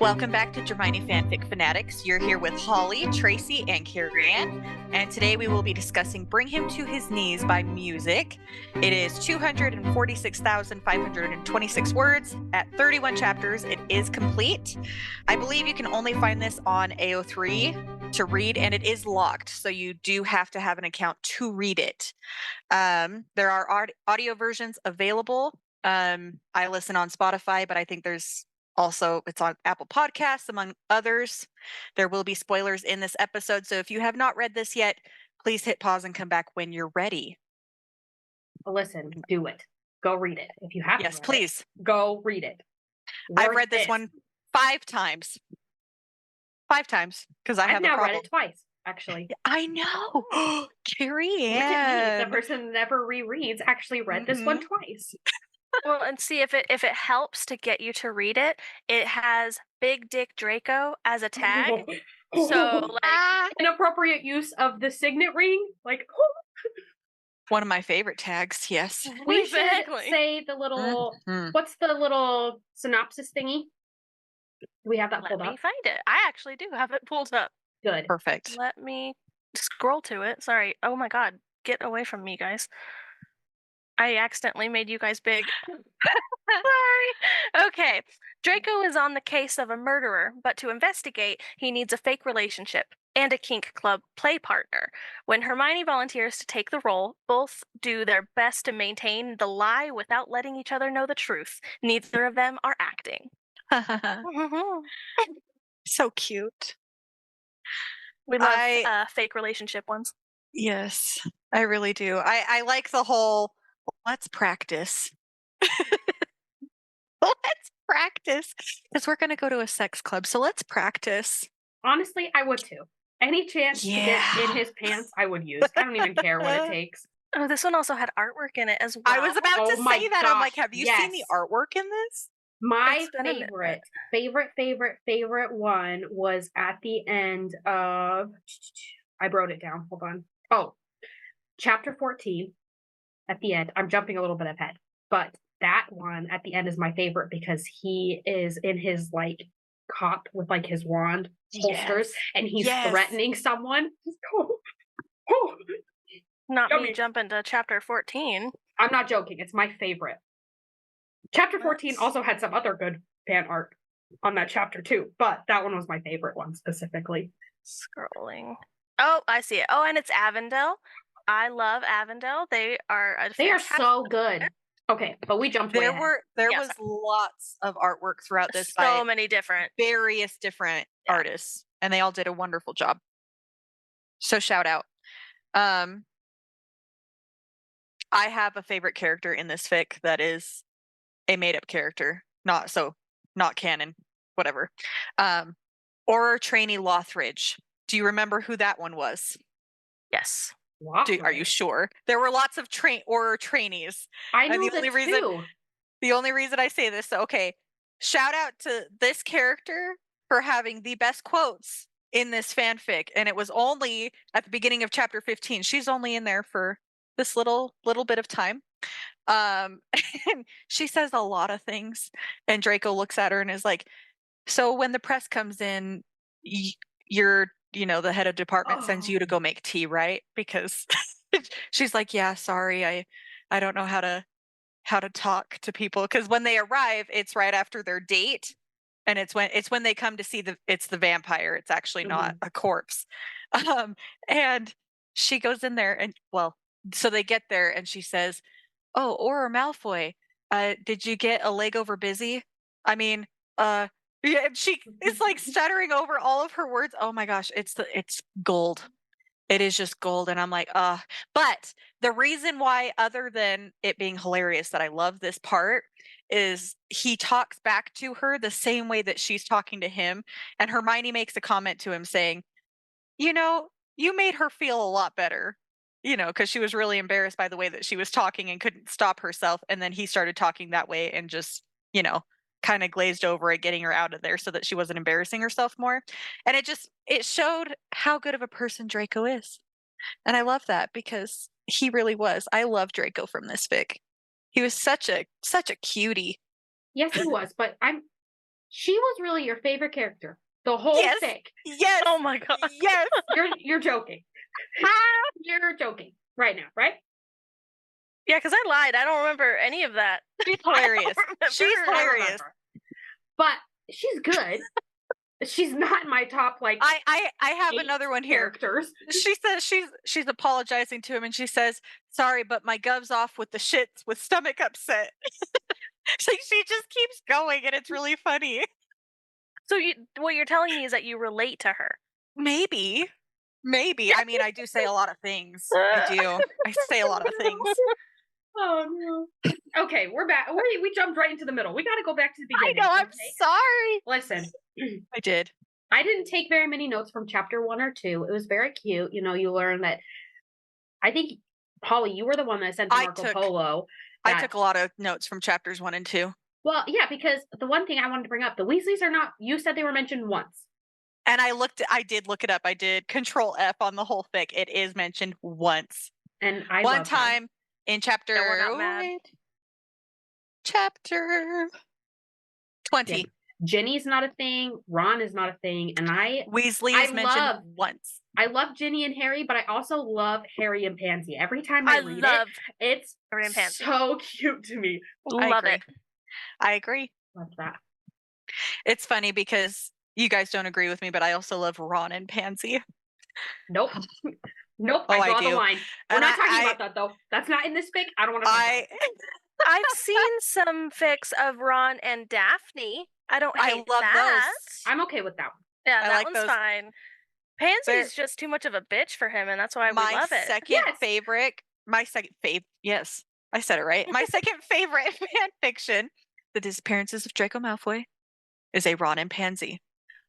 Welcome back to Hermione Fanfic Fanatics. You're here with Holly, Tracy, and Carrie-Ann, and today we will be discussing Bring Him to His Knees by Musyc. It is 246,526 words at 31 chapters. It is complete. I believe you can only find this on AO3 to read, and it is locked, so you do have to have an account to read it. There are audio versions available. I listen on Spotify, but I think there's also, it's on Apple Podcasts, among others. There will be spoilers in this episode, so if you have not read this yet, please hit pause and come back when you're ready. Listen, do it. Go read it. If you haven't Yes, read please. Go read it. I've read this one 5 times. 5 times, because I have a problem. I've now read it twice, actually. I know! Carrie-Ann! Look at me, the person that never rereads, actually read this one twice. Well, and see if it helps to get you to read it. It has Big Dick Draco as a tag, so like inappropriate use of the signet ring. Like one of my favorite tags. Yes, we should say the little. What's the little synopsis thingy? Do we have that pulled up? Let me find it. I actually do have it pulled up. Good, perfect. Let me scroll to it. Sorry. Oh my God, get away from me, guys. I accidentally made you guys big. Sorry. Okay. Draco is on the case of a murderer, but to investigate, he needs a fake relationship and a kink club play partner. When Hermione volunteers to take the role, both do their best to maintain the lie without letting each other know the truth. Neither of them are acting. So cute. We love fake relationship ones. Yes, I really do. I like the whole, let's practice. Let's practice. Because we're going to go to a sex club, so let's practice. Honestly, I would too. Any chance to get in his pants, I would use. I don't even care what it takes. Oh, this one also had artwork in it as well. I was about to say that. Gosh, I'm like, have you seen the artwork in this? My favorite one was at the end of... I wrote it down. Hold on. Oh, chapter 14 at the end. I'm jumping a little bit ahead, but that one at the end is my favorite because he is in his like cop with like his wand holsters and he's threatening someone. Not me jumping to chapter 14. I'm not joking. It's my favorite. Chapter 14 also had some other good fan art on that chapter too, but that one was my favorite one specifically. Scrolling. Oh, I see it. Oh, and it's Avondale. I love Avondale. They are so good. Okay, but we jumped way ahead. There was lots of artwork throughout this so many different various different artists, and they all did a wonderful job. So shout out. I have a favorite character in this fic that is a made-up character, not canon, whatever. Auror trainee Lothridge. Do you remember who that one was? Yes. Are you sure? There were lots of Auror trainees. I know the only reason I say this, okay, shout out to this character for having the best quotes in this fanfic, and it was only at the beginning of chapter 15. She's only in there for this little bit of time. And she says a lot of things, and Draco looks at her and is like, so when the press comes in, you're the head of department sends you to go make tea, right? Because she's like, yeah, sorry, I don't know how to talk to people, because when they arrive, it's right after their date, and it's when they come to see the vampire. It's actually not a corpse. And she goes in there, and so they get there, and she says, oh, Auror Malfoy, did you get a leg over busy? I mean, yeah, she is like stuttering over all of her words. Oh my gosh, it's gold. It is just gold. And I'm like, but the reason why, other than it being hilarious, that I love this part is he talks back to her the same way that she's talking to him. And Hermione makes a comment to him saying, you made her feel a lot better, because she was really embarrassed by the way that she was talking and couldn't stop herself. And then he started talking that way and just, kind of glazed over it, getting her out of there so that she wasn't embarrassing herself more. And it showed how good of a person Draco is. And I love that, because he really was. I love Draco from this fic. He was such a cutie. Yes, he was, but she was really your favorite character. The whole Yes. fic. Yes. Oh my god. Yes. You're joking. You're joking right now, right? Yeah, because I lied. I don't remember any of that. She's hilarious. She's I hilarious. remember. But she's good. She's not in my top like I have 8 another one here. characters. She says she's apologizing to him, and she says, "Sorry, but my gov's off with the shits with stomach upset." She just keeps going, and it's really funny. So what you're telling me is that you relate to her. Maybe. I mean, I do say a lot of things. I do. I say a lot of things. Oh no. Okay, we're back. We jumped right into the middle. We got to go back to the I beginning. know. I'm okay? sorry. Listen, I did. I didn't take very many notes from chapter 1 or 2. It was very cute. You know, you learn that. I think Holly, you were the one that sent to Marco Polo. I took a lot of notes from chapters 1 and 2. Well, yeah, because the one thing I wanted to bring up, the Weasleys are not. You said they were mentioned once. And I did look it up. I did Control F on the whole fic. It is mentioned once. And I one love time in chapter. No, we're not mad. Chapter 20. Yeah. Ginny's not a thing. Ron is not a thing. And Weasley is mentioned once. I love Ginny and Harry, but I also love Harry and Pansy. Every time I read it, it's Harry and Pansy. So cute to me. Love it. I agree. Love that. It's funny because you guys don't agree with me, but I also love Ron and Pansy. Nope. Nope. Oh, I draw the line. We're not talking about that though. That's not in this fic. I don't want to talk about it. I've seen some fics of Ron and Daphne. I love that. Those. I'm okay with that one. Yeah, that one's fine. Pansy's just too much of a bitch for him, and that's why we love it. My second favorite. Yes, I said it right. My second favorite fan fiction, The Disappearances of Draco Malfoy, is a Ron and Pansy.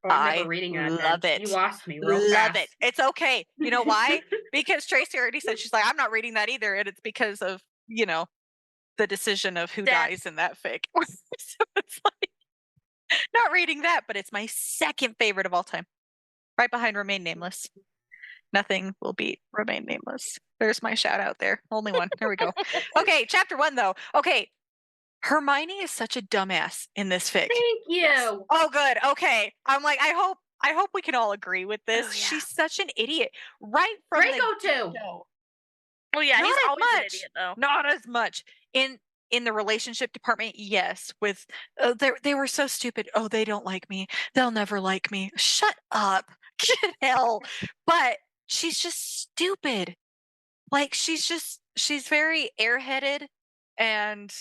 Oh, I'm never reading it. Love it. You lost me. Love it. It's okay. You know why? Because Tracy already said, she's like, I'm not reading that either, and it's because of the decision of who dies in that fic. So it's like, not reading that, but it's my second favorite of all time. Right behind Remain Nameless. Nothing will beat Remain Nameless. There's my shout out there. Only one. There we go. Okay, chapter 1 though. Okay. Hermione is such a dumbass in this fic. Thank you. Yes. Oh, good. Okay. I'm like, I hope we can all agree with this. Oh, yeah. She's such an idiot. Right from Draco too. Well, yeah, he's always an idiot though. Not as much. In the relationship department, yes. With they were so stupid. Oh, they don't like me. They'll never like me. Shut up. Get hell. But she's just stupid. Like she's very airheaded and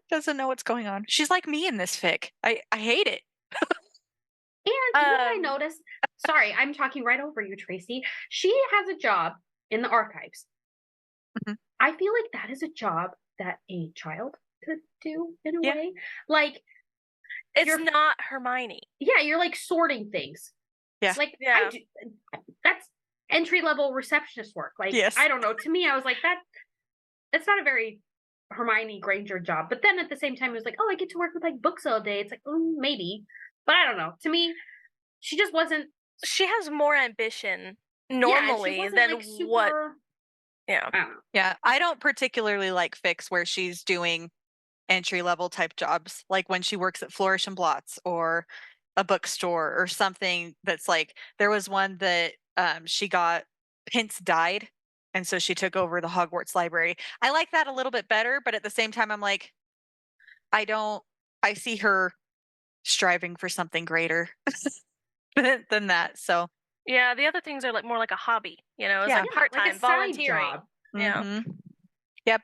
doesn't know what's going on. She's like me in this fic. I hate it. And you know what I noticed? Sorry, I'm talking right over you, Tracy. She has a job in the archives. Mm-hmm. I feel like that is a job that a child could do in a way. Like, it's not Hermione. Yeah, you're like sorting things. Yeah. Like, yeah. That's entry-level receptionist work. Like, yes. I don't know. To me, I was like, that's not a very Hermione Granger job. But then at the same time, it was like, oh, I get to work with like books all day. It's like, maybe. But I don't know. To me, she just wasn't. She has more ambition normally than like what. Yeah. I don't know. Yeah. I don't particularly like fics where she's doing entry level type jobs, like when she works at Flourish and Blotts or a bookstore or something that's like, there was one that she got, Pince died, and so she took over the Hogwarts library. I like that a little bit better, but at the same time, I'm like, I see her striving for something greater than that. So yeah, the other things are like more like a hobby, it's like part-time, like volunteering. Yeah. Mm-hmm. Yep.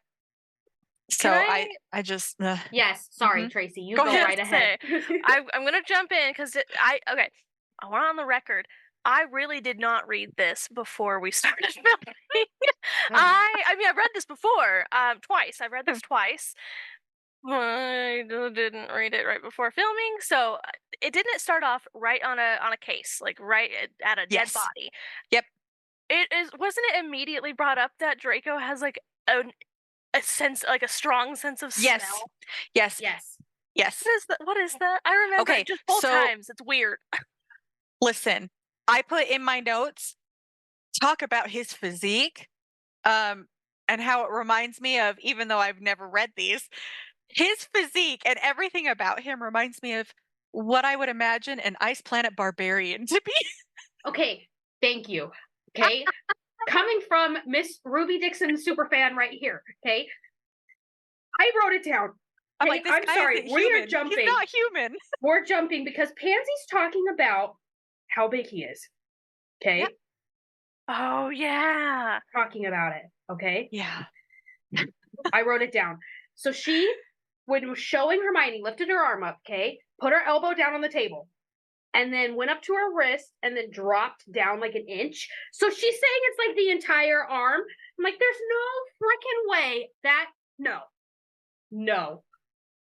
So I just yes. Sorry, Tracy. You go right ahead. I'm gonna jump in because I want on the record. I really did not read this before we started filming. I mean, I've read this before, twice. I've read this twice. I didn't read it right before filming, so it didn't start off right on a case, like right at a dead body. Yep. Wasn't it immediately brought up that Draco has like a sense, like a strong sense of smell? Yes. What is that? I remember just both times. It's weird. Listen, I put in my notes, talk about his physique, and how it reminds me of, even though I've never read these, his physique and everything about him reminds me of what I would imagine an Ice Planet barbarian to be. Okay, thank you. Okay, coming from Miss Ruby Dixon superfan right here. Okay, I wrote it down. I'm Okay, like, this I'm guy sorry, isn't we human. are jumping. He's not human. We're jumping because Pansy's talking about how big he is. Okay, Yep. Oh yeah. talking about it. Okay, Yeah. I wrote it down. So she, when was showing Hermione, lifted her arm up. Okay, put her elbow down on the table, and then went up to her wrist and then dropped down like an inch. So she's saying it's like the entire arm. I'm like, there's no freaking way that no.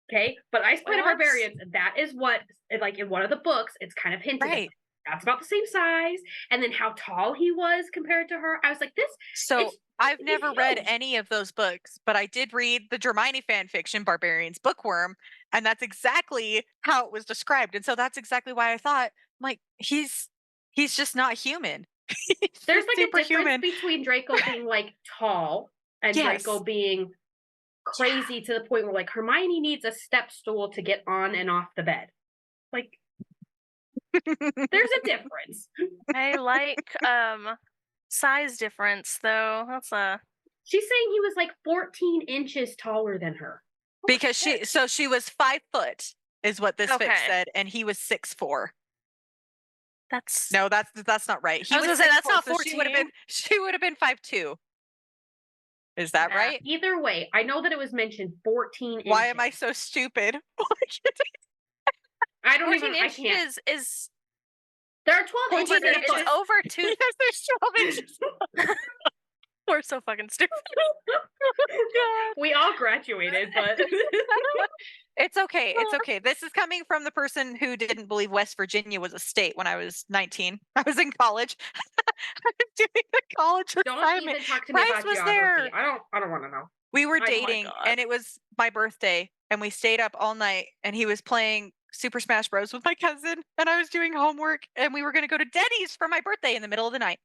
Okay, but Ice Planet What? Barbarians, that is what, like in one of the books, it's kind of hinted Right. at. That's about the same size, and then how tall he was compared to her. I was like, this. So I've he's never read huge. any of those books, but I did read the Hermione fan fiction, Barbarians Bookworm, and that's exactly how it was described. And so that's exactly why I thought, like, he's just not human. There's like a difference superhuman. between Draco being like tall and Yes. Draco being crazy to the point where like Hermione needs a step stool to get on and off the bed. Like, there's a difference. I like size difference though. That's a She's saying he was like 14 inches taller than her. Because she was 5 foot is what this fic Okay. said, and he was 6'4". that's No, that's not right. He I was gonna say, that's 6'4", not so she would have 14. been 5'2". Is that Nah. right? Either way, I know that it was mentioned 14 inches. Why am I so stupid? I don't 14 even. I inches can't. is There are 12 14 inches in a inches foot. over 2. Yes, there's 12 inches. We're so fucking stupid. We all graduated, but It's okay. It's okay. This is coming from the person who didn't believe West Virginia was a state when I was 19. I was in college. I was doing a college don't assignment. even talk to me Bryce about was geography. there. I don't want to know. We were Oh my dating, God. and it was my birthday, and we stayed up all night, and he was playing Super Smash Bros. With my cousin, and I was doing homework, and we were going to go to Denny's for my birthday in the middle of the night.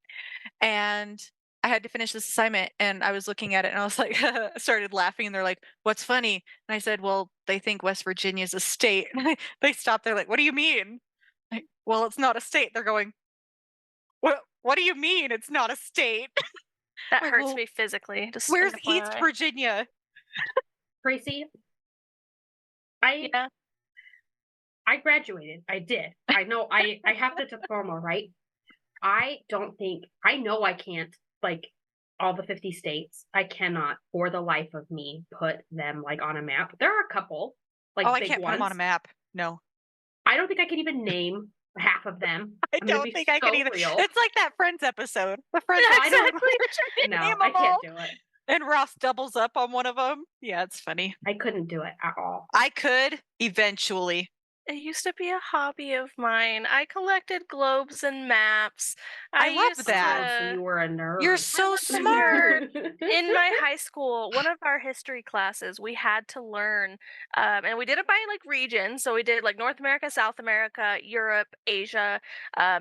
And I had to finish this assignment, and I was looking at it, and I was like, I started laughing, and they're like, "What's funny?" And I said, "Well, they think West Virginia is a state." And they stopped. They're like, "What do you mean?" Like, "Well, it's not a state." They're going, What do you mean it's not a state?" That Like, hurts well, me physically. Just Where's an East FYI. Virginia? Tracy, Yeah. I graduated. I did. I know. I have the diploma, right? I don't think. I know I can't like all the 50 states. I cannot, for the life of me, put them like on a map. There are a couple like Oh, I big can't put them on a ones. map. No. I don't think I can even name half of them. I I'm gonna don't be think I so can either. real. It's like that Friends episode. The Friends Yeah, episode exactly. where they're trying to No, name I them all, can't do it. and Ross doubles up on one of them. Yeah, it's funny. I couldn't do it at all. I could eventually. It used to be a hobby of mine. I collected globes and maps. I love used that. Oh, so you were a nerd. You're so was a smart. In my high school, one of our history classes, we had to learn, and we did it by like region. So we did like North America, South America, Europe, Asia,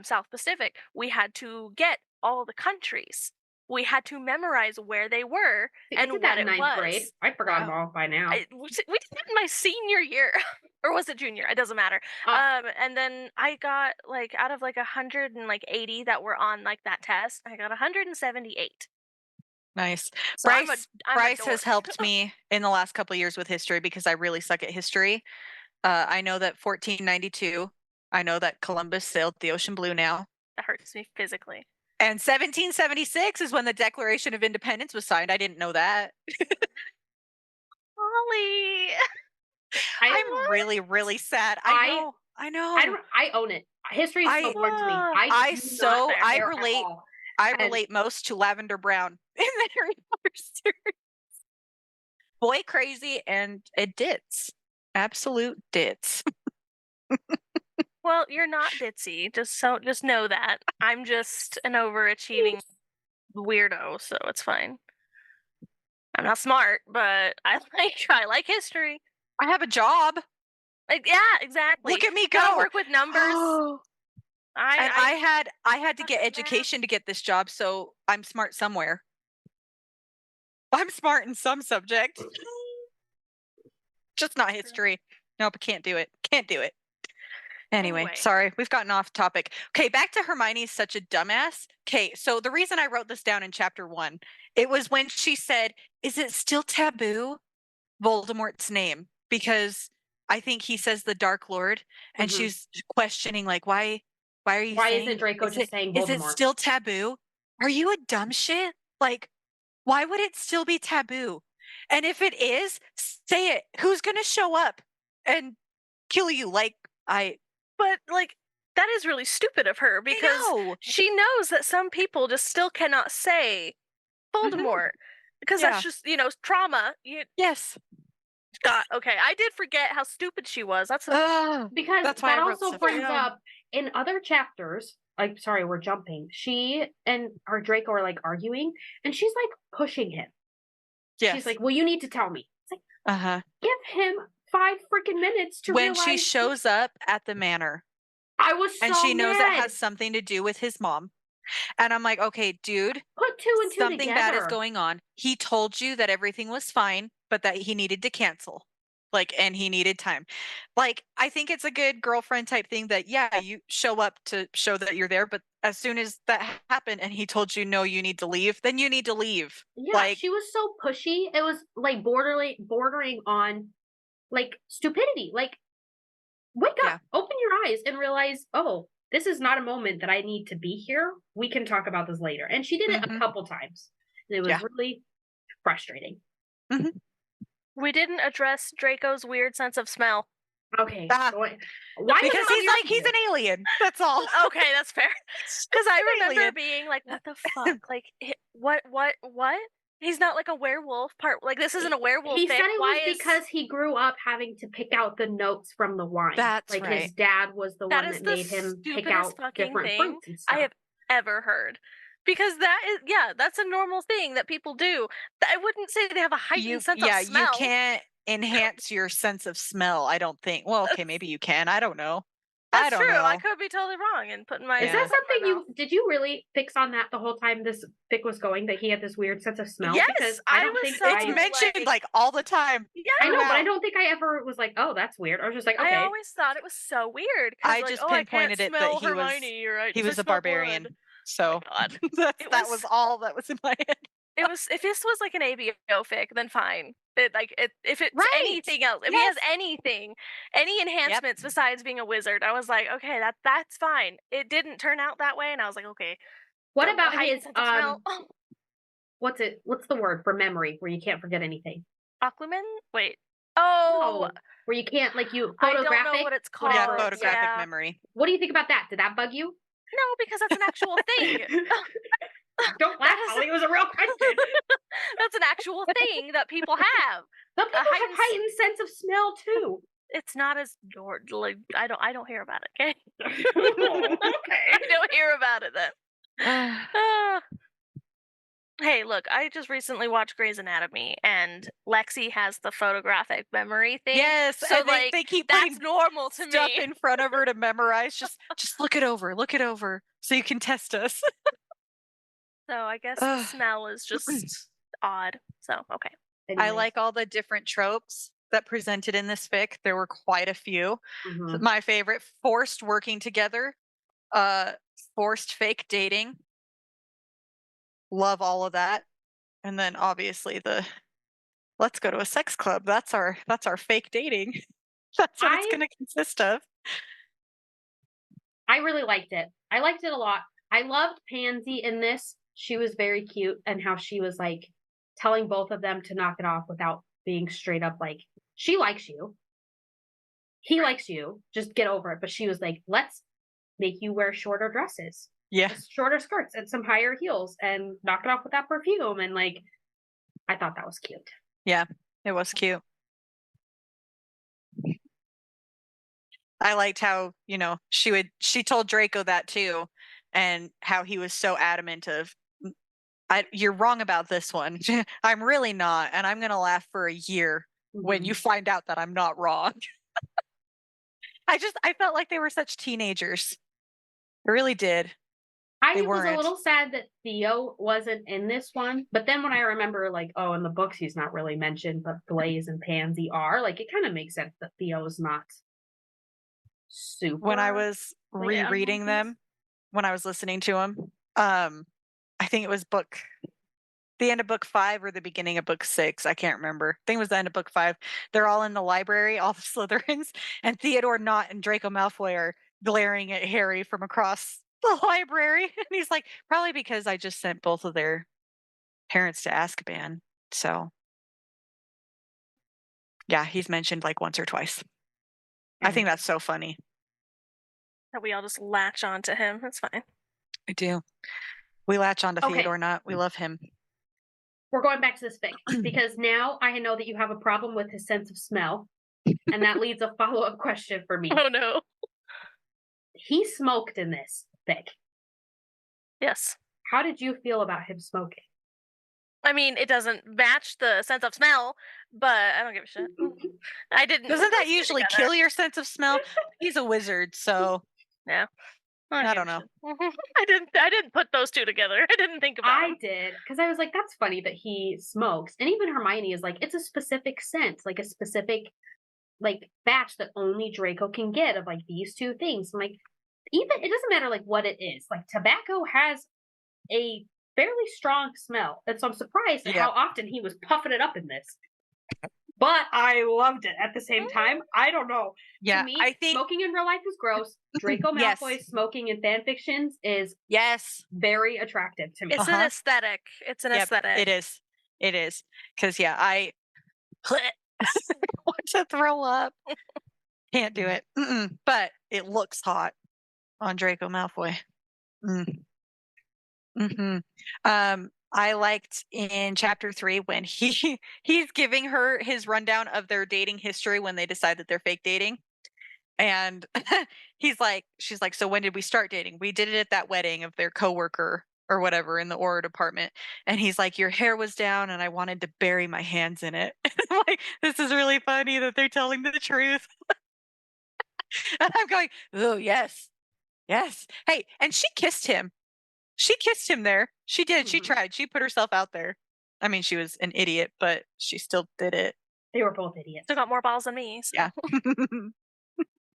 South Pacific. We had to get all the countries. We had to memorize where they were I and did what that in it ninth was. grade. I forgot them all by now. We did that in my senior year, or was it junior? It doesn't matter. And then I got like out of like 180 that were on like that test, I got 178. Nice. So I'm a Bryce has dork. helped me in the last couple of years with history because I really suck at history. I know that 1492. I know that Columbus sailed the ocean blue now. That hurts me physically. And 1776 is when the Declaration of Independence was signed. I didn't know that. Holly. I'm really, really sad. I know. I own it. History is so important to me. I relate most to Lavender Brown in the Harry Potter series. Boy crazy, and it dits. Absolute dits. Well, you're not ditzy. Just know that. I'm just an overachieving weirdo, so it's fine. I'm not smart, but I like history. I have a job. Like, yeah, exactly. Look at me Gotta go. work with numbers. I had to get education to get this job, so I'm smart somewhere. I'm smart in some subject. Just not history. Nope, I can't do it. Can't do it. Anyway, Anyway. sorry, we've gotten off topic. Okay, back to Hermione's such a dumbass. Okay, so the reason I wrote this down in chapter 1, it was when she said, "Is it still taboo?" Voldemort's name, because I think he says the Dark Lord, and Mhm. she's questioning like, why are you Why saying isn't Draco just saying is it Voldemort? still taboo? Are you a dumb shit? Like, why would it still be taboo? And if it is, say it. Who's gonna show up and kill you? Like, But like that is really stupid of her because know. she knows that some people just still cannot say Voldemort because Yeah. that's just trauma. Yes. God, okay, I did forget how stupid she was. That's Because That's why that I wrote also stuff brings down. up in other chapters. Like, sorry, we're jumping. She and our Draco are like arguing, and she's like pushing him. Yes. She's like, "Well, you need to tell me." It's like, uh-huh. give him 5 freaking minutes to When realize. she shows up at the manor, I was so and she knows mad. it has something to do with his mom. And I'm like, okay, dude, Put 2 and 2 something together. bad is going on. He told you that everything was fine, but that he needed to cancel. Like, and he needed time. Like, I think it's a good girlfriend type thing that, yeah, you show up to show that you're there, but as soon as that happened and he told you, no, you need to leave, then you need to leave. Yeah, Like, she was so pushy. It was like bordering on like stupidity. Like, wake up, open your eyes, and realize, oh, this is not a moment that I need to be here. We can talk about this later. And she did it a couple times. And it was really frustrating. We didn't address Draco's weird sense of smell. Okay. Ah. Why? Because he's like, he's an alien. That's all. Okay, that's fair. Because I remember being like, what the fuck? Like, what? He's not like a werewolf part. Like, this isn't a werewolf He thing. said it was because he grew up having to pick out the notes from the wine. That's like right. His dad was the one that the made him pick stupidest out fucking different thing fruits and stuff. I have ever heard. Because that is, that's a normal thing that people do. I wouldn't say they have a heightened sense of smell. You can't enhance your sense of smell, I don't think. Well, okay, maybe you can. I don't know. That's I don't true. know. I could be totally wrong and putting my. Is that something did you really fix on that the whole time this fic was going, that he had this weird sense of smell? Yes, because I don't think it's mentioned like all the time. Yeah, I know, but I don't think I ever was like, oh, that's weird. I was just like, okay. I always thought it was so weird. I like, just pinpointed it that he was a barbarian. Blood. So that was all that was in my head. It was, if this was like an ABO fic, then fine. If it's anything else, if he has anything, any enhancements besides being a wizard, I was like, okay, that's fine. It didn't turn out that way, and I was like, okay. What about his what's the word for memory where you can't forget anything? Occlumen? Wait. Oh, no, where you can't, like, you photographic. I don't know what it's called. Yeah, photographic memory. What do you think about that? Did that bug you? No, because that's an actual thing. Don't laugh, Holly. It was a real question. That's an actual thing that people have. Some people have heightened sense of smell too. It's not as like I don't hear about it. Okay. Okay. I don't hear about it then. Hey, look, I just recently watched Grey's Anatomy, and Lexi has the photographic memory thing. Yes, so and like they keep that's normal to stuff me. in front of her to memorize. Just look it over, so you can test us. So I guess the smell is just odd. So okay. Anyways. I like all the different tropes that presented in this fic. There were quite a few. My favorite: forced working together, forced fake dating. Love all of that. And then obviously let's go to a sex club. That's our fake dating. That's what it's going to consist of. I really liked it. I liked it a lot. I loved Pansy in this. She was very cute, and how she was like telling both of them to knock it off without being straight up like, she likes you. He likes you. Just get over it. But she was like, let's make you wear shorter dresses. Yeah. Shorter skirts and some higher heels and knock it off with that perfume. And like, I thought that was cute. Yeah, it was cute. I liked how, she told Draco that too, and how he was so adamant of, you're wrong about this one. I'm really not, and I'm going to laugh for a year when you find out that I'm not wrong. I felt like they were such teenagers. I really did. I They was a weren't. little sad that Theo wasn't in this one, but then when I remember, like, oh, in the books he's not really mentioned, but Blaze and Pansy are, like, it kind of makes sense that Theo's not super. When I was like, rereading them, when I was listening to them, I think it was the end of book 5 or the beginning of book 6. I can't remember. I think it was the end of book 5. They're all in the library, all the Slytherins, and Theodore Nott and Draco Malfoy are glaring at Harry from across the library. And he's like, probably because I just sent both of their parents to Azkaban. So, yeah, he's mentioned like once or twice. I think that's so funny. That we all just latch on to him. That's fine. I do. We latch on to Okay. Theodore Nott. We love him. We're going back to this fic because now I know that you have a problem with his sense of smell, and that leads a follow-up question for me. Oh no. He smoked in this fic. Yes. How did you feel about him smoking? I mean, it doesn't match the sense of smell, but I don't give a shit. I didn't. Doesn't put that those two usually together. kill your sense of smell? He's a wizard, so Yeah. I don't know. I didn't put those two together. I didn't think about I them. did, because I was like, that's funny that he smokes. And even Hermione is like, it's a specific scent, like a specific like batch that only Draco can get of like these two things. I'm like, even it doesn't matter like what it is. Like tobacco has a fairly strong smell. And so I'm surprised at how often he was puffing it up in this. But I loved it at the same time. I don't know. Yeah, to me, I think smoking in real life is gross. Draco Malfoy smoking in fan fictions is very attractive to me. It's an aesthetic. It's an aesthetic. It is. It is. Because I want to throw up. Can't do it. But it looks hot on Draco Malfoy. I liked in chapter 3 when he's giving her his rundown of their dating history when they decide that they're fake dating. And she's like, so when did we start dating? We did it at that wedding of their coworker or whatever in the Aura department. And he's like, your hair was down and I wanted to bury my hands in it. I'm like, this is really funny that they're telling the truth. And I'm going, oh, yes. Yes. Hey, and she kissed him. She kissed him there. She did. She tried. She put herself out there. I mean, she was an idiot, but she still did it. They were both idiots. Still got more balls than me. So. Yeah.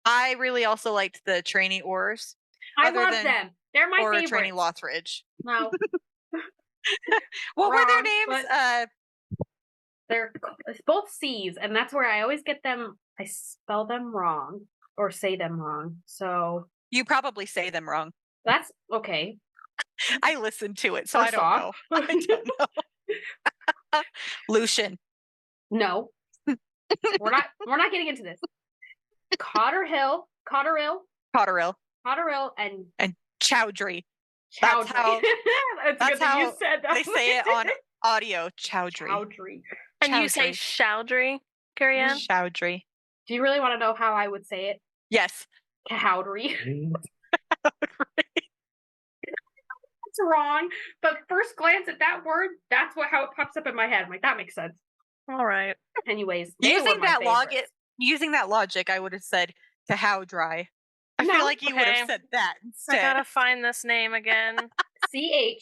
I really also liked the trainee Aurors. I love them. They're my favorite. Trainee Lothridge. No. What were their names? They're both C's, and that's where I always get them. I spell them wrong or say them wrong. So you probably say them wrong. That's okay. I listened to it, so I don't know. I don't know. Lucian. No. We're not getting into this. Cotterill, and Chowdhury. That's how that's how you said that. They say it on audio. Chowdhury. And you say Chowdhury, Carrie-Anne? Chowdhury. Do you really want to know how I would say it? Yes. Chowdhury. It's wrong, but first glance at that word, that's how it pops up in my head. I'm like, that makes sense. All right. Anyways, using that logic, I would have said to how dry. I feel like you would have said that instead. I gotta find this name again. Choudhury.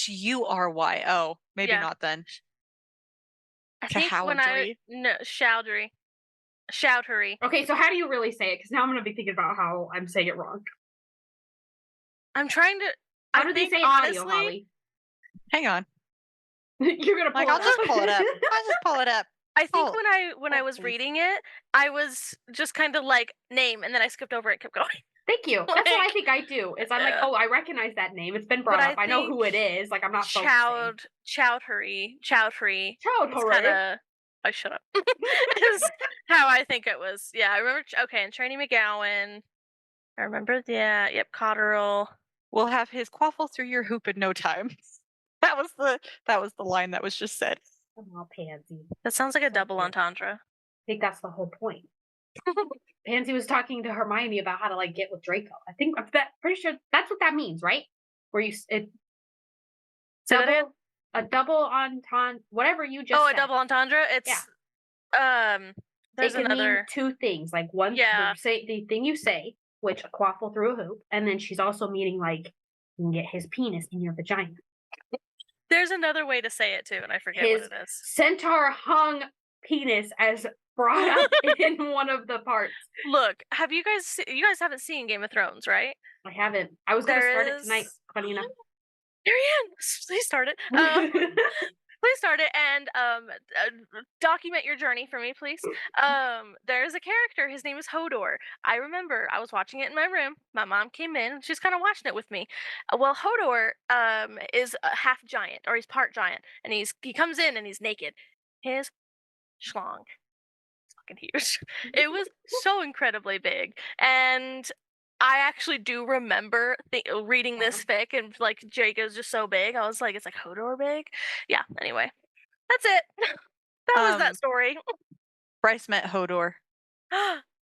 Hury. Oh, maybe not then. I think Chowdhury. Okay, so how do you really say it? Because now I'm going to be thinking about how I'm saying it wrong. I'm trying to. How do they say audio, Holly? Hang on. You're going to pull it up. I'll just pull it up. I'll just pull it up. I think when I was reading it, I was just kind of like name, and then I skipped over it and kept going. Thank you. That's what I think I do. Is I'm like, oh, I recognize that name. It's been brought up. I know who it is. Like I'm not Chowdhury. I shut up. Is how I think it was. Yeah, I remember. Okay, and Trainee McGowan. I remember. Yeah, yep. Cotterill. We'll have his quaffle through your hoop in no time. That was the line that was just said. Oh, Pansy. That sounds like a double entendre. I think that's the whole point. Pansy was talking to Hermione about how to like get with Draco. I think I'm pretty sure that's what that means, right? Where you a double entendre, whatever you just said. A double entendre. It's there's it can another mean two things. Like one, the thing you say which a quaffle through a hoop, and then she's also meaning like you can get his penis in your vagina. There's another way to say it too, and I forget His what it is. centaur hung penis as brought up in one of the parts. Look, you guys haven't seen Game of Thrones, right? I haven't. I was gonna start it tonight. Funny enough. Marianne, please start it. Please start it and document your journey for me, please. There's a character. His name is Hodor. I remember I was watching it in my room. My mom came in. She's kind of watching it with me. Well, Hodor is a half giant, or he's part giant, and he comes in and he's naked. His schlong is fucking huge. It was so incredibly big, and I actually do remember reading this fic and like Draco's just so big. I was like, it's like Hodor big. Yeah. Anyway, that's it. That was that story. Bryce met Hodor.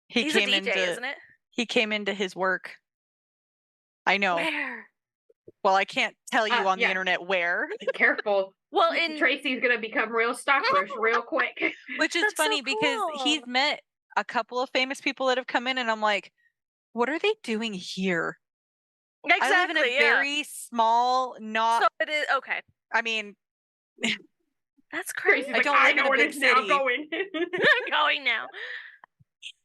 He's a DJ, isn't it? He came into his work. I know. Where? Well, I can't tell you on the internet where. Careful. Well, Tracy's gonna become real stalkerish real quick. Which is funny because he's met a couple of famous people that have come in, and I'm like, what are they doing here? Exactly. I live in a very small, not. So it is okay. I mean, that's crazy. I don't know where it is now. I'm going. I'm going now.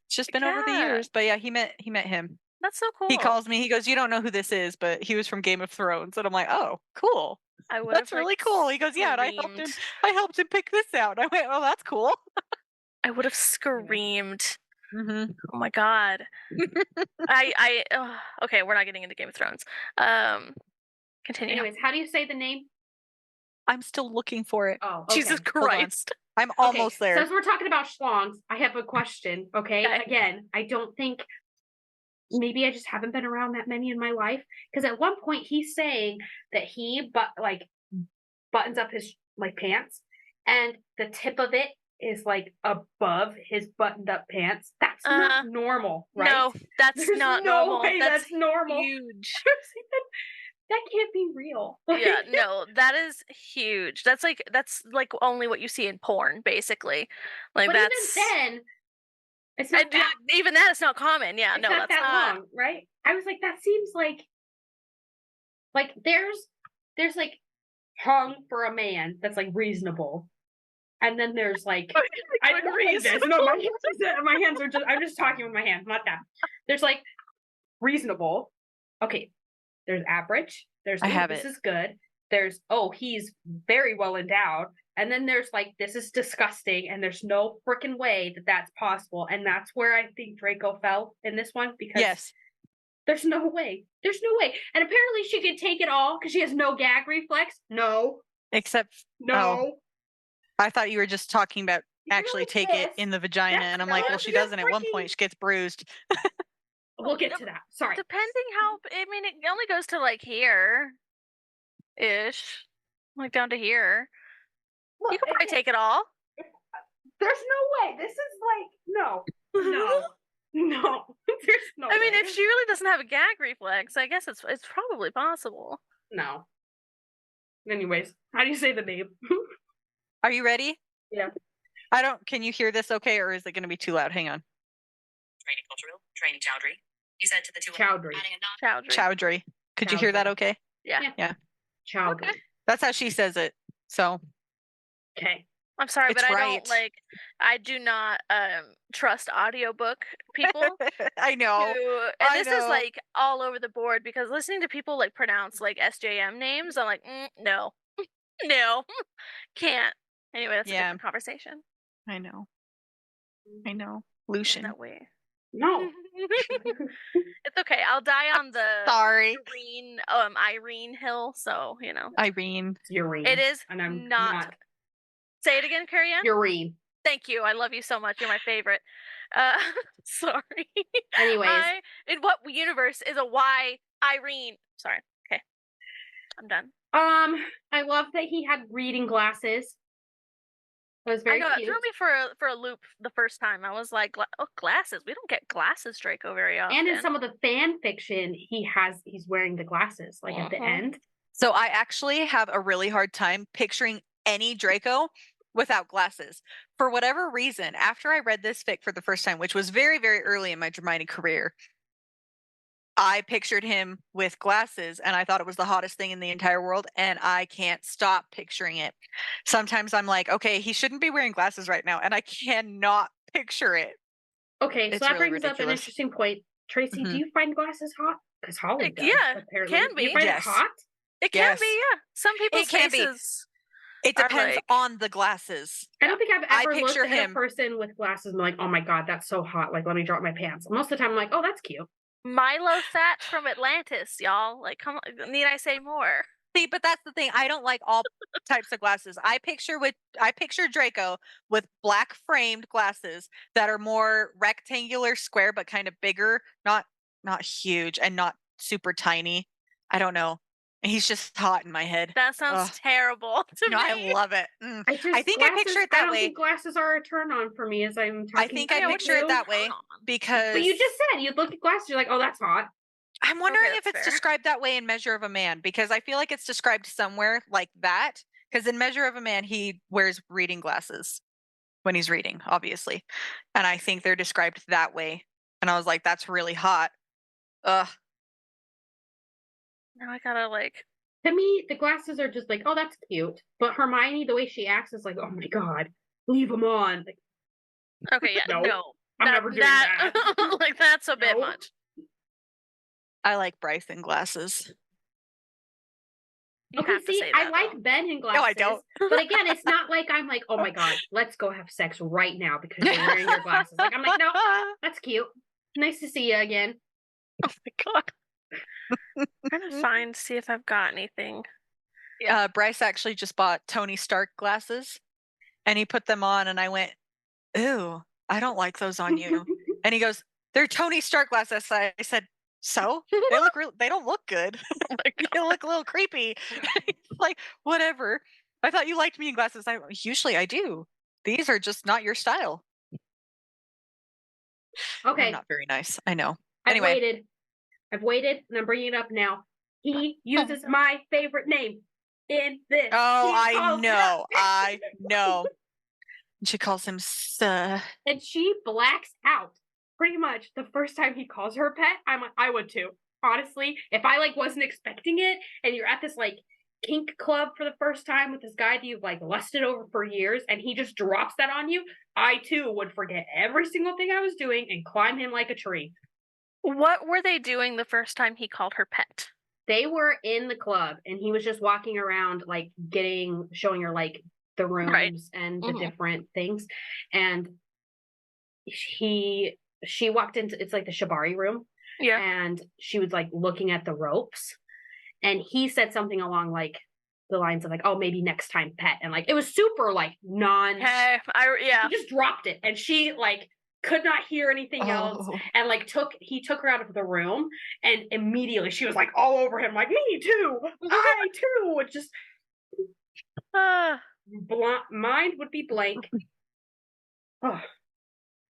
It's just been over the years, but yeah, he met him. That's so cool. He calls me. He goes, "You don't know who this is, but he was from Game of Thrones," and I'm like, "Oh, cool. That's really cool." He goes, "Yeah, and I helped him pick this out." I went, "Oh, that's cool." I would have screamed. Mm-hmm. Oh my god. Okay, we're not getting into Game of Thrones. Continue. Anyways, how do you say the name? I'm still looking for it. Oh, okay. Jesus Christ. I'm almost there. Since we're talking about schlongs, I have a question, okay? Again, I don't think, maybe I just haven't been around that many in my life, because at one point he's saying that he buttons up his like pants, and the tip of it is like above his buttoned up pants. That's not normal, right? No, that's There's not no normal. way that's normal. Huge. That can't be real. Yeah, no, that is huge. That's like only what you see in porn, basically. Like but that's even then, it's not that, even that is not common. Yeah, no, not that's that long, right? I was like, that seems like there's like hung for a man that's like reasonable. And then there's like, I don't read this. No, my hands are just, I'm just talking with my hands, not that. There's like reasonable. Okay. There's average. There's, this is good. There's, he's very well endowed. And then there's like, this is disgusting. And there's no freaking way that that's possible. And that's where I think Draco fell in this one, because there's no way. There's no way. And apparently she could take it all because she has no gag reflex. No. Except, I thought you were just talking about actually take it in the vagina, and I'm like, well, she doesn't. At one point, she gets bruised. We'll get to that. Sorry. Depending how, I mean, it only goes to like here, ish, like down to here. Look, you can probably take it all. There's no way. This is like no. There's no. I mean, if she really doesn't have a gag reflex, I guess it's probably possible. No. Anyways, how do you say the name? Are you ready? Yeah. Can you hear this okay, or is it going to be too loud? Hang on. Training cultural, training Chowdhury. He said to the two Chowdhury. Could you hear that okay? Yeah. Chowdhury. Okay. That's how she says it. So. Okay. I'm sorry, but I do not trust audiobook people. I know. This is like all over the board, because listening to people like pronounce like SJM names, I'm like, no. No. Can't. Anyway, that's a different conversation. I know. Lucian. That way. No. It's okay. I'll die on the Irene hill, so Irene. Urine. It is, and I'm not. Say it again, Carrie Ann. Urine. Thank you. I love you so much. You're my favorite. Sorry. Anyways. In what universe is a Y Irene? Sorry. Okay. I'm done. I love that he had reading glasses. It was very cute. It threw me for a loop the first time. I was like, glasses. We don't get glasses, Draco, very often. And in some of the fan fiction, he's wearing the glasses, like at the end. So I actually have a really hard time picturing any Draco without glasses. For whatever reason, after I read this fic for the first time, which was very, very early in my Hermione career, I pictured him with glasses, and I thought it was the hottest thing in the entire world, and I can't stop picturing it. Sometimes I'm like, "Okay, he shouldn't be wearing glasses right now," and I cannot picture it. Okay, so It's that really brings up an ridiculous. interesting point. Tracy, do Mhm. you find glasses hot? Because Holly does, Yeah, apparently. can Do you be. find it Yes. hot? It can be, Yes. yeah. Some people's It can be. faces It are depends like, on the glasses. I don't think I've I ever looked picture at a him person with glasses and like, oh my god, that's so hot. Like, let me drop my pants. Most of the time, I'm like, oh, that's cute. Milo Thatch from Atlantis, y'all. Like, come on, need I say more? See, but that's the thing, I don't like all types of glasses. I picture Draco with black framed glasses that are more rectangular, square, but kind of bigger, not huge and not super tiny. I don't know. And he's just hot in my head. That sounds Ugh. terrible to No, I me. love it. I just I think I glasses. picture it I that don't way. think glasses are a turn on for me as I'm I talking. think I Yeah, to what's picture you. it that turn way on? because But you just said you look at glasses, you're like, oh, that's hot. I'm wondering Okay, if that's it's fair. described that way in Measure of a Man, because I feel like it's described somewhere like that. Because in Measure of a Man, he wears reading glasses when he's reading, obviously. And I think they're described that way. And I was like, that's really hot. Ugh. Now I gotta like. To me, the glasses are just like, oh, that's cute. But Hermione, the way she acts is like, oh my god, leave them on. Like, Okay, yeah, no, no. I'm never doing that. Like, that's a bit No. much. I like Bryson glasses. You Okay, have to see, say I that, like though. Ben in glasses. No, I don't. But again, it's not like I'm like, oh my god, let's go have sex right now because you're wearing your glasses. Like, I'm like, no, that's cute. Nice to see you again. Oh my god. Trying to find, see if I've got anything. Bryce actually just bought Tony Stark glasses and he put them on and I went, ew, I don't like those on you. And he goes, they're Tony Stark glasses. I said, so? They don't look good. Oh my They god. look a little creepy. Like, whatever. I thought you liked me in glasses. Usually I do. These are just not your style. I'm Okay, not very nice. I know. I've Anyway. waited, and I'm bringing it up now. He uses my favorite name in this. Oh, He I calls it know. out. I know. She calls him Sir. And she blacks out pretty much the first time he calls her pet. I'm like, I would too. Honestly, if I like wasn't expecting it, and you're at this like kink club for the first time with this guy that you've like lusted over for years, and he just drops that on you, I too would forget every single thing I was doing and climb him like a tree. What were they doing the first time he called her pet? They were in the club, and he was just walking around, like showing her like the rooms Right. and the Mhm. different things, and she walked into it's like the shibari room, Yeah. and she was like looking at the ropes, and he said something along like the lines of like, oh, maybe next time, pet, and like it was super like Hey, yeah. he just dropped it, and she like could not hear anything else, Oh. and like he took her out of the room, and immediately she was like all over him, like, me too, I too. It just mind would be blank. Oh.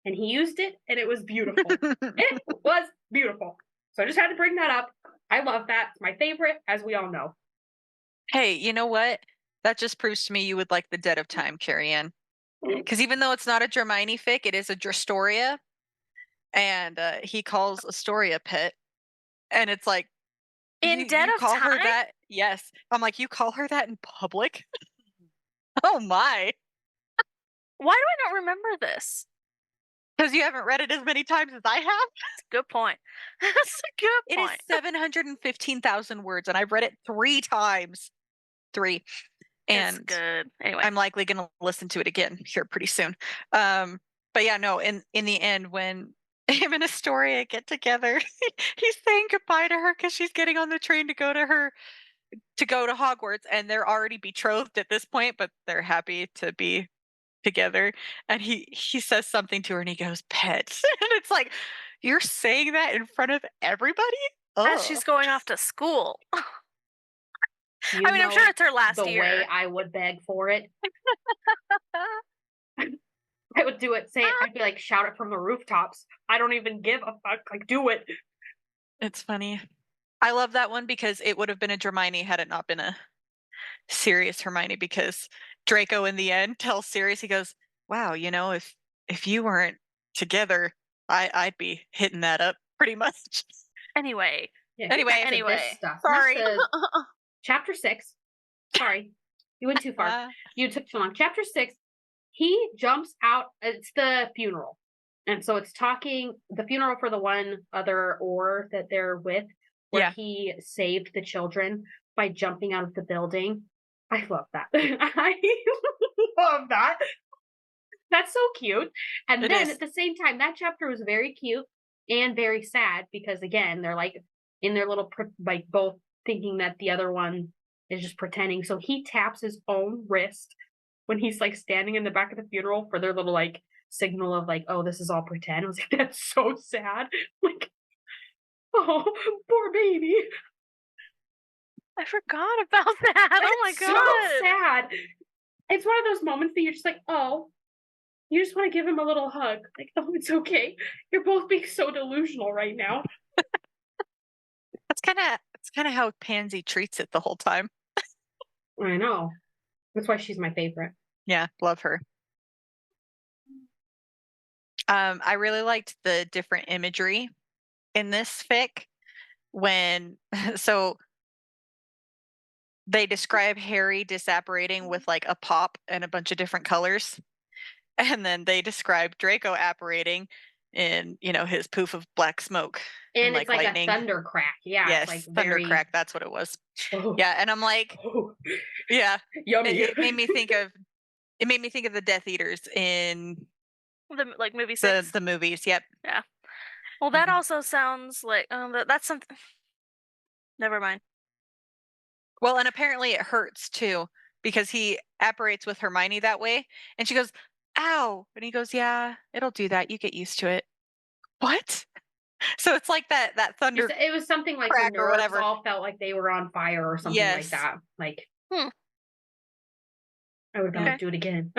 And he used it, and it was beautiful. It was beautiful. So I just had to bring that up. I love that. It's my favorite, as we all know. Hey, you know what? That just proves to me you would like the Dead of Time, Carrie Ann. Because even though it's not a Germani fic, it is a Drastoria. And he calls Astoria pet. And it's like, In Dead you of call her Time? that? Yes. I'm like, you call her that in public? Oh my. Why do I not remember this? Because you haven't read it as many times as I have. That's a good point. That's a good It is point. 715,000 words, and I've read it 3 times. 3. It's And good. Anyway. I'm likely going to listen to it again here pretty soon. But yeah, no, in the end, when him and Astoria get together, he's saying goodbye to her because she's getting on the train to go to Hogwarts, and they're already betrothed at this point, but they're happy to be together. And he says something to her, and he goes, "Pet," and it's like, you're saying that in front of everybody? As she's going off to school. You I mean, I'm know sure it's her last the year. way I would beg for it. I would do it. Say it. I'd be like, shout it from the rooftops. I don't even give a fuck. Like, do it. It's funny. I love that one because it would have been a Hermione had it not been a Sirius Hermione, because Draco in the end tells Sirius, he goes, wow, if you weren't together, I'd be hitting that up pretty much. Anyway. Yeah, Anyway, get back to anyway. this stuff. Sorry. Chapter 6. Sorry, you went too far. You took too long. Chapter 6. He jumps out. It's the funeral, and so it's talking the funeral for the one other or that they're with, where he saved the children by jumping out of the building. I love that. I love that. That's so cute. And then at the same time, that chapter was very cute and very sad because again, they're like in their little like both thinking that the other one is just pretending. So he taps his own wrist when he's like standing in the back of the funeral for their little like signal of like, oh, this is all pretend. I was like, that's so sad. Like, oh, poor baby. I forgot about that. Oh my god. So sad. It's one of those moments that you're just like, oh, you just want to give him a little hug. Like, oh, it's okay. You're both being so delusional right now. That's kind of how Pansy treats it the whole time. I know. That's why she's my favorite. Yeah, love her. I really liked the different imagery in this fic when so they describe Harry disapparating with like a pop and a bunch of different colors. And then they describe Draco apparating in, his poof of black smoke. And it's like lightning. a thunder crack. Yeah. Yes, it's like thunder very... crack, that's what it was. Oh. Yeah, and I'm like, yeah. Yummy. It made me think of the Death Eaters in the like movie 6. The movies, yep. Yeah. Well, that also sounds like that's something. Never mind. Well, and apparently it hurts too because he apparates with Hermione that way, and she goes, "Ow!" And he goes, "Yeah, it'll do that. You get used to it." What? So it's like that thunder. It was something like crack the or whatever. All felt like they were on fire or something like that. Like, I would have do it again.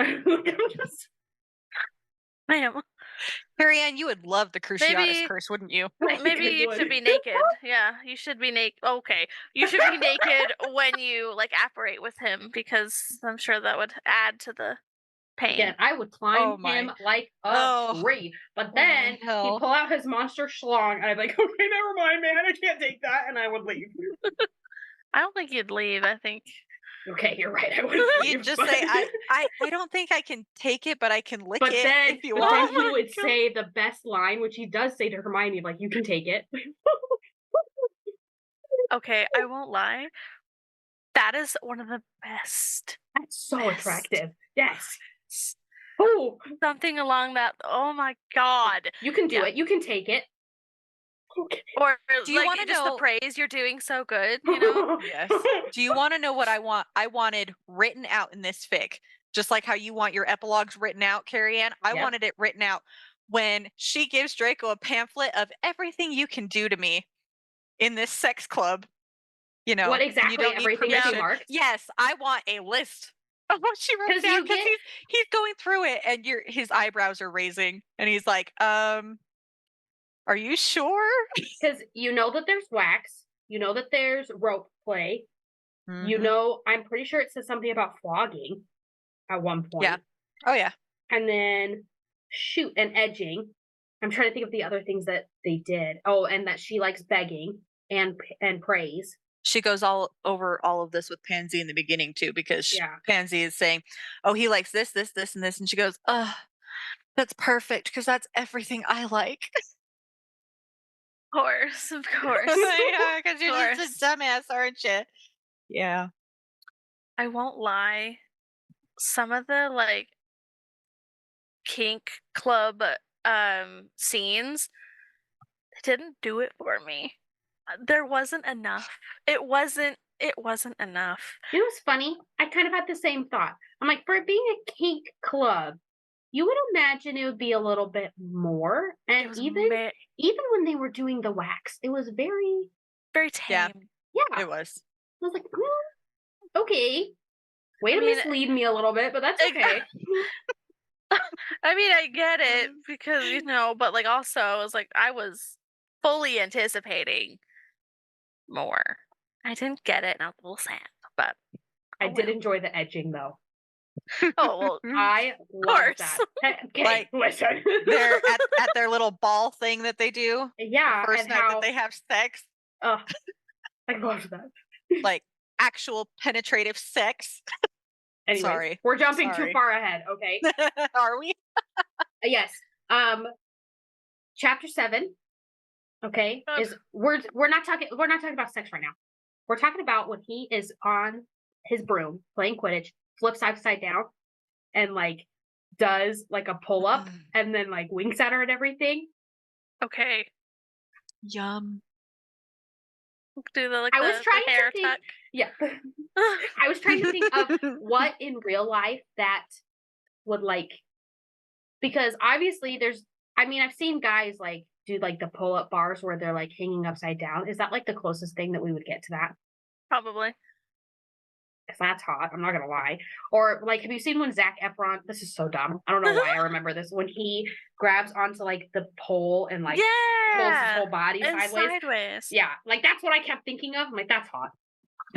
I know. Carrie Ann, you would love the Cruciatus curse, wouldn't you? Maybe you should be naked. Yeah, you should be naked. Okay, you should be naked when you like apparate with him because I'm sure that would add to the pain. Again, I would climb him like a tree, but then he'd pull out his monster schlong, and I'd be like, okay, never mind, man, I can't take that, and I would leave. I don't think you'd leave. I think. Okay, you're right. I would. You'd just say, I don't think I can take it, but I can lick it then, if you want. Then he would say the best line, which he does say to Hermione, like, you can take it. Okay, I won't lie. That is one of the best. That's so attractive. Yes. Oh, something along that. Oh my god. You can do it. You can take it. Okay. Or do you want to just know the praise? You're doing so good, you know? Yes. Do you want to know what I want? I wanted written out in this fic, just like how you want your epilogues written out, Carrie Ann. I wanted it written out when she gives Draco a pamphlet of everything you can do to me in this sex club. What exactly? You don't need permission. Yes, I want a list of what she wrote down because he's going through it, and his eyebrows are raising, and he's like, are you sure? Because you know that there's wax. You know that there's rope play. Mm-hmm. You know, I'm pretty sure it says something about flogging at one point. Yeah. Oh, yeah. And then and edging. I'm trying to think of the other things that they did. Oh, and that she likes begging and praise. She goes all over all of this with Pansy in the beginning, too, because Pansy is saying, oh, he likes this, this, this, and this. And she goes, that's perfect because that's everything I like. Of course. Yeah, because you're just a dumbass, aren't you? Yeah. I won't lie. Some of the like kink club scenes didn't do it for me. There wasn't enough. It wasn't enough. You know what's funny? I kind of had the same thought. I'm like, for it being a kink club, you would imagine it would be a little bit more. And even when they were doing the wax, it was very, very tame. Yeah. It was. I was like, okay. Way to mislead me a little bit, but that's okay. I mean, I get it because, but like also I was fully anticipating more. I didn't get it and I was a little sad, but I did enjoy the edging though. Oh well, I love course. that. Okay, Like, listen. they're at their little ball thing that they do. Yeah, The first and night how that they have sex, I love that. like actual penetrative sex. Anyways, Sorry. we're jumping too Sorry. far ahead. Okay. Are we? Yes. Chapter 7. Okay, God. is we're not talking about sex right now. We're talking about when he is on his broom playing Quidditch, flips upside down, and like does like a pull up, and then like winks at her and everything. Okay. Yum. Do the I was trying the hair to think. tuck. Yeah, I was trying to think of what in real life that would like, because obviously there's. I mean, I've seen guys like do like the pull up bars where they're like hanging upside down. Is that like the closest thing that we would get to that? Probably. Because that's hot. I'm not gonna lie. Or like, have you seen when Zac Efron? This is so dumb. I don't know why I remember this. When he grabs onto like the pole and like pulls his whole body and sideways. sideways. Yeah, like that's what I kept thinking of. I'm like, that's hot.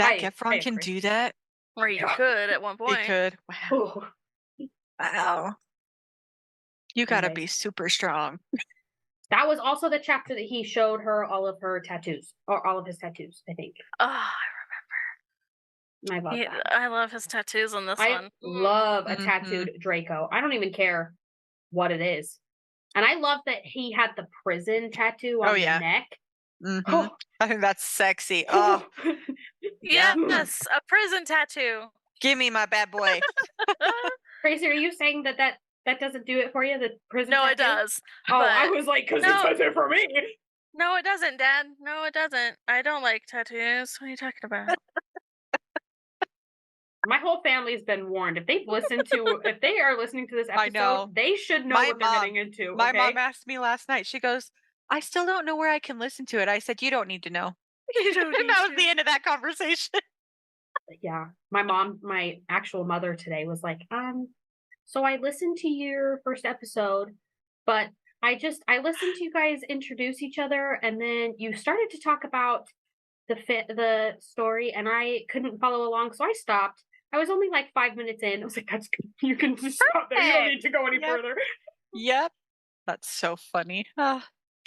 Zac I Efron can agree. do that. Or you could at one He point. could. Wow. Ooh. Wow. You gotta Anyways. be super strong. That was also the chapter that he showed her all of her tattoos, or all of his tattoos, I think. Oh, And I love that. I love his tattoos on this I one. love a Mhm. tattooed Draco. I don't even care what it is. And I love that he had the prison tattoo on Oh, the yeah. neck. Mhm. I think that's sexy. Oh, yeah. Yes, a prison tattoo. Give me my bad boy. Tracy, are you saying that doesn't do it for you? The prison No, tattoo? it does. Oh, but I was like, because no. it does it for me. No, it doesn't, Dad. No, it doesn't. I don't like tattoos. What are you talking about? My whole family's been warned. If they are listening to this I know. episode, they should know My what they're mom- getting into. My okay? mom asked me last night. She goes, I still don't know where I can listen to it. I said, you don't need to know. You don't And need that was to. the end of that conversation. Yeah, my mom, my actual mother today was like, so I listened to your first episode, but I listened to you guys introduce each other, and then you started to talk about the story, and I couldn't follow along, so I stopped. I was only like 5 minutes in. I was like, that's good. You can just stop there. You don't need to go any Yep. further. Yep. That's so funny.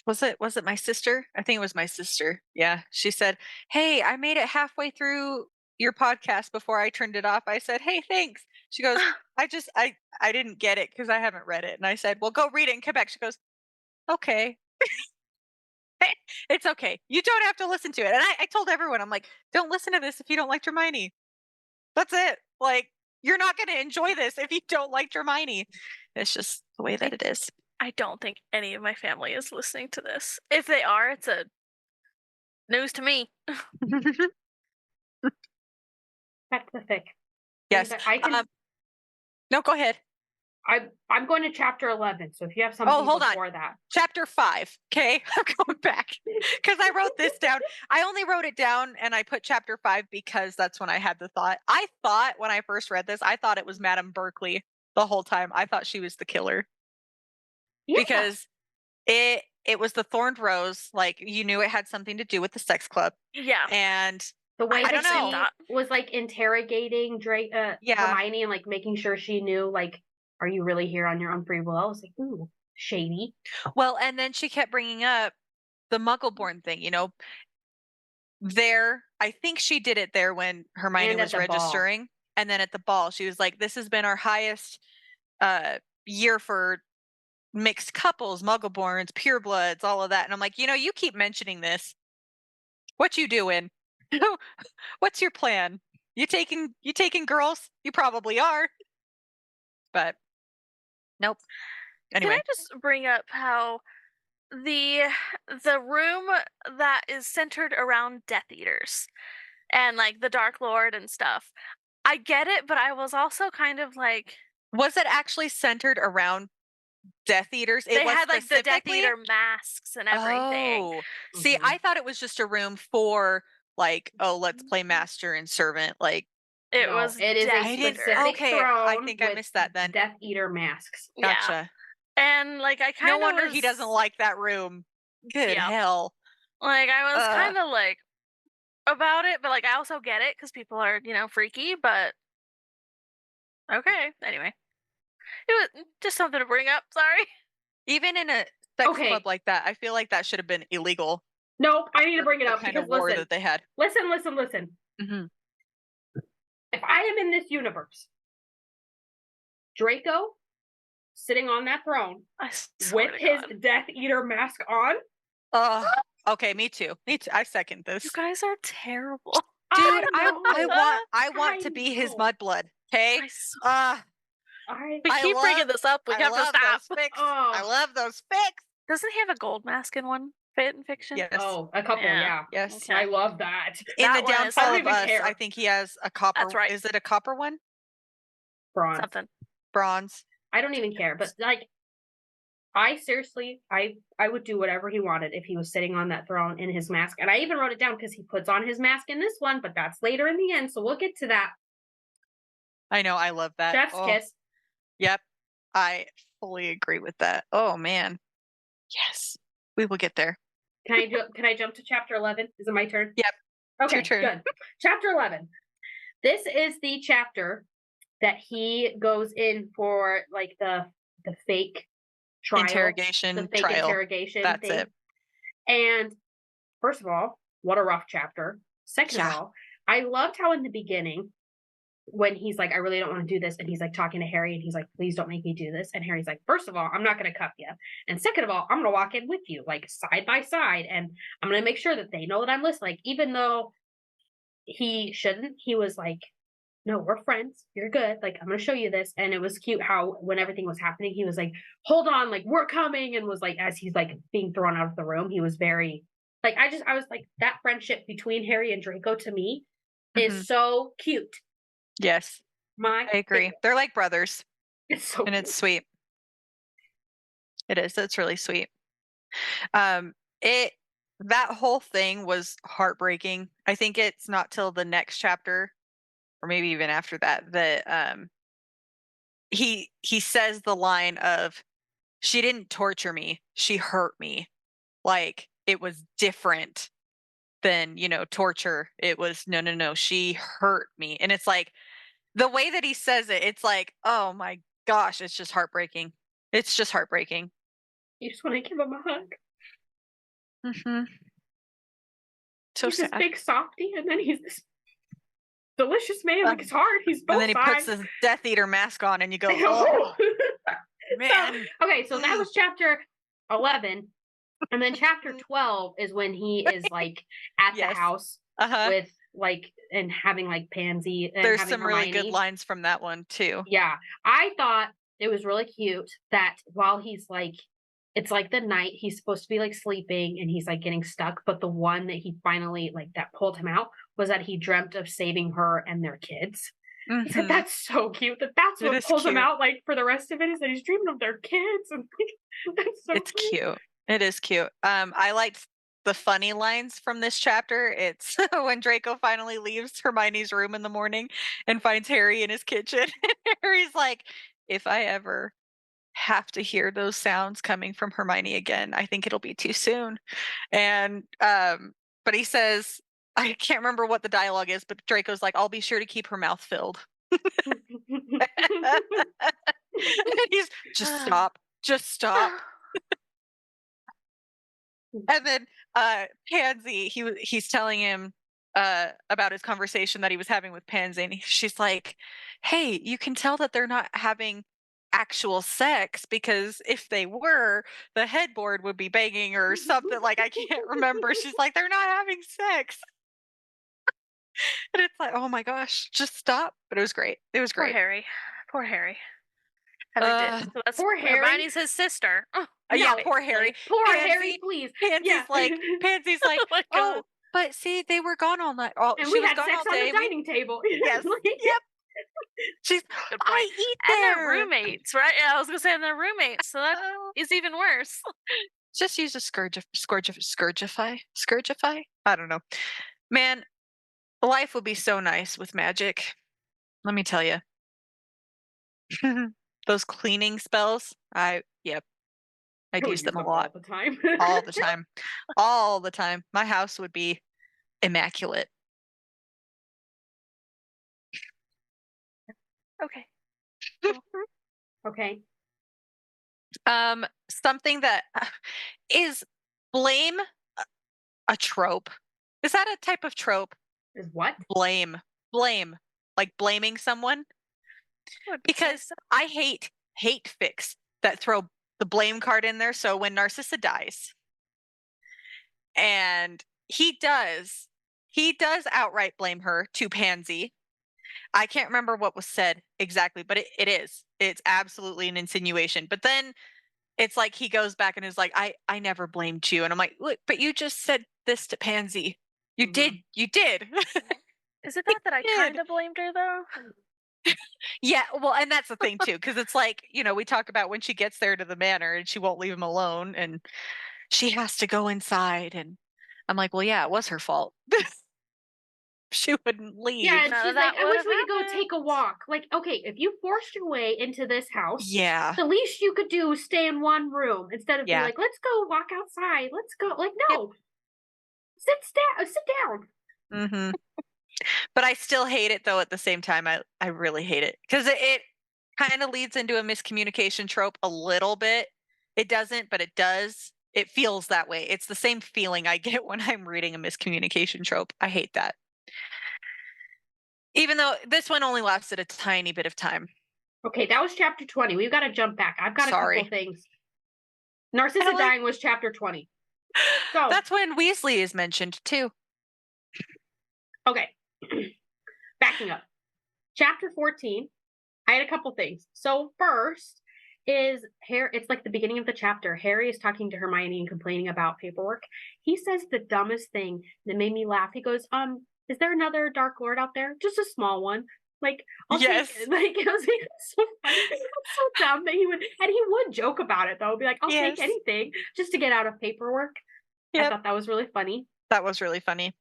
Was it my sister? I think it was my sister. Yeah. She said, hey, I made it halfway through your podcast before I turned it off. I said, hey, thanks. She goes, I didn't get it because I haven't read it. And I said, well, go read it and come back. She goes, okay. It's okay. You don't have to listen to it. And I told everyone, I'm like, don't listen to this if you don't like Hermione. That's it. Like, you're not going to enjoy this if you don't like Hermione. It's just the way that it is. I don't think any of my family is listening to this. If they are, it's a news to me. Back to the fic. Yes. I can. No, go ahead. I'm going to chapter 11. So if you have something hold on. before that, Chapter 5. Okay, I'm going back because I wrote this down. I only wrote it down and I put chapter 5 because that's when I had the thought. I thought when I first read this, I thought it was Madame Berkeley the whole time. I thought she was the killer because it was the thorned rose. Like, you knew it had something to do with the sex club. Yeah. And the way I that don't know. he was like interrogating Hermione and like making sure she knew, like, are you really here on your own free will? I was like, ooh, shady. Well, and then she kept bringing up the Muggleborn thing, there, I think she did it there when Hermione And at was the ball. registering. And then at the ball, she was like, this has been our highest year for mixed couples, Muggleborns, purebloods, all of that. And I'm like, you keep mentioning this. What you doing? What's your plan? You taking girls? You probably are. But nope. Anyway. Can I just bring up how the room that is centered around Death Eaters and like the Dark Lord and stuff, I get it, but I was also kind of like, was it actually centered around Death Eaters? They had like the Death Eater masks and everything. Oh, see, I thought it was just a room for like, let's play master and servant. Like, it was. It is Death a Eater. specific throne. I think I missed that then. Death Eater masks. Gotcha. Yeah. And like I kind of no wonder he doesn't like that room. Good hell. Like I was kind of like about it, but like I also get it because people are freaky, but Okay. Anyway, it was just something to bring up. Sorry. Even in a sex Okay. club like that, I feel like that should have been illegal. Nope, I need to bring it The up kind because of war listen, that they had. listen. Hmm. If I am in this universe, Draco sitting on that throne I swear with to his God. Death Eater mask on, Okay, me too. I second You this. guys are terrible. Dude, I I want I to be his know. mudblood. Okay. I s- I we I keep bringing love- this up. We I have to love stop. those fics. Oh. I love those fics. Doesn't he have a gold mask in one fan fiction? Yes. Oh, a couple, yeah. Yes. Okay. I love that. In That the one is- Downfall I of don't even Us, care. I think he has a copper. That's right. Is it a copper one? Bronze. Something. Bronze. I don't even care, but like, I seriously, I would do whatever he wanted if he was sitting on that throne in his mask. And I even wrote it down because he puts on his mask in this one, but that's later in the end, so we'll get to that. I know. I love that. Chef's kiss. Yep. I fully agree with that. Oh man. Yes. We will get there. Can I jump to chapter 11? Is it my turn? Yep. Okay, your turn. good. Chapter 11. This is the chapter that he goes in for like the fake trial, Interrogation the fake trial. interrogation That's thing. it. And first of all, what a rough chapter. Second of Yeah. all, I loved how in the beginning, when he's like, I really don't want to do this, and he's like talking to Harry, and he's like, please don't make me do this. And Harry's like, first of all, I'm not going to cuff you. And second of all, I'm going to walk in with you, like side by side, and I'm going to make sure that they know that I'm listening. Like, even though he shouldn't, he was like, no, we're friends. You're good. Like, I'm going to show you this. And it was cute how when everything was happening, he was like, hold on, like, we're coming. And was like, as he's like being thrown out of the room, he was very, like, I was like, that friendship between Harry and Draco to me is so cute. Yes. I agree. favorite. They're like brothers. It's so and cute. it's sweet. It is. It's really sweet. That whole thing was heartbreaking. I think it's not till the next chapter, or maybe even after that, he says the line of, "She didn't torture me. She hurt me." Like, it was different than, torture. It was no. She hurt me. And it's like the way that he says it, it's like, oh my gosh, it's just heartbreaking. It's just heartbreaking. You just want to give him a hug. Mm-hmm. So He's sad. this big softy, and then he's this delicious man. Like, it's hard. He's both And then he sides. puts this Death Eater mask on, and you go, oh, man. Okay, so that was chapter 11. And then chapter 12 is when he is like at the Yes. house with like, and having like Pansy. And There's having some really Hermione. good lines from that one, too. Yeah. I thought it was really cute that while he's like, it's like the night he's supposed to be like sleeping and he's like getting stuck. But the one that he finally like that pulled him out was that he dreamt of saving her and their kids. Mm-hmm. So that's so cute. That's what pulls him out like for the rest of it is that he's dreaming of their kids. And that's so it's cute. It is cute. I liked the funny lines from this chapter. It's when Draco finally leaves Hermione's room in the morning and finds Harry in his kitchen. Harry's like, if I ever have to hear those sounds coming from Hermione again, I think it'll be too soon. And but he says, I can't remember what the dialogue is, but Draco's like, I'll be sure to keep her mouth filled. He's just stop. And then Pansy, he's telling him about his conversation that he was having with Pansy, and she's like, hey, you can tell that they're not having actual sex, because if they were, the headboard would be banging or something. Like, I can't remember. She's like, they're not having sex. And it's like, oh my gosh, just stop. But it was great. It was great. Poor Harry. So that's poor Harry. Hermione's his sister. Yeah, poor Harry. Poor Harry, please. Pansy's like, oh, but see, they were gone all night. Oh, and she we was had gone sex all on day. the dining table. Yes. Yep. She's, I eat and there. they're roommates, right? Yeah, I was gonna say they're roommates, so that is even worse. Just use a scourgify. I don't know. Man, life would be so nice with magic. Let me tell you. Those cleaning spells, I'd use them a lot. All the time. All the time. All the time. My house would be immaculate. Okay. Okay. Something that is blame a trope. Is that a type of trope? Is what? Blame. Like blaming someone. Because I hate fics that throw the blame card in there. So when Narcissa dies, and he does outright blame her to Pansy. I can't remember what was said exactly, but it's absolutely an insinuation. But then it's like he goes back and is like, I never blamed you. And I'm like, look, but you just said this to Pansy. You did. Is it that I did. kind of blamed her though? Yeah, well, and that's the thing too, because it's like, we talk about when she gets there to the manor and she won't leave him alone and she has to go inside. And I'm like, well, yeah, it was her fault. She wouldn't leave. Yeah, and None she's of like, that I wish would've we could go happened. take a walk. Like, okay, if you forced your way into this house, Yeah. the least you could do is stay in one room instead of being Yeah. like, let's go walk outside. Let's go. Like, no. Sit down. Mm-hmm. But I still hate it though. At the same time, I really hate it because it kind of leads into a miscommunication trope a little bit. It doesn't, but it does. It feels that way. It's the same feeling I get when I'm reading a miscommunication trope. I hate that. Even though this one only lasted a tiny bit of time. Okay, that was chapter 20. We've got to jump back. I've got a couple things. Narcissa dying was chapter 20. So that's when Weasley is mentioned too. Okay. Backing up. Chapter 14. I had a couple things. So first is Harry. It's like the beginning of the chapter. Harry is talking to Hermione and complaining about paperwork. He says the dumbest thing that made me laugh. He goes, is there another Dark Lord out there? Just a small one. Like, yes. I was like, it's so funny. It's so dumb that he would joke about it though. Be like, I'll take anything just to get out of paperwork. Yep. I thought that was really funny. That was really funny.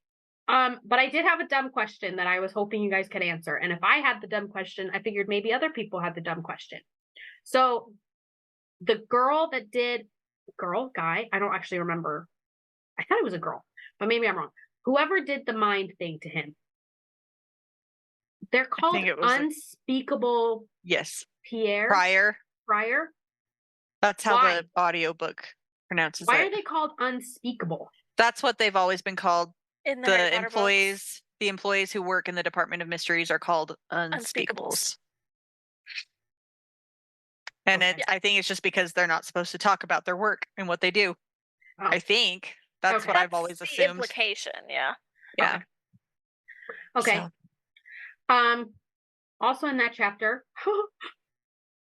But I did have a dumb question that I was hoping you guys could answer. And if I had the dumb question, I figured maybe other people had the dumb question. So the girl that did guy, I don't actually remember. I thought it was a girl, but maybe I'm wrong. Whoever did the mind thing to him. They're called unspeakable. Yes. Prior. That's how the audiobook pronounces it. Why are they called unspeakable? That's what they've always been called. In the employees, the employees who work in the Department of Mysteries are called unspeakables. And I think it's just because they're not supposed to talk about their work and what they do. Oh. I think that's what I've always assumed. The implication, yeah. Yeah. Okay. So. Also in that chapter,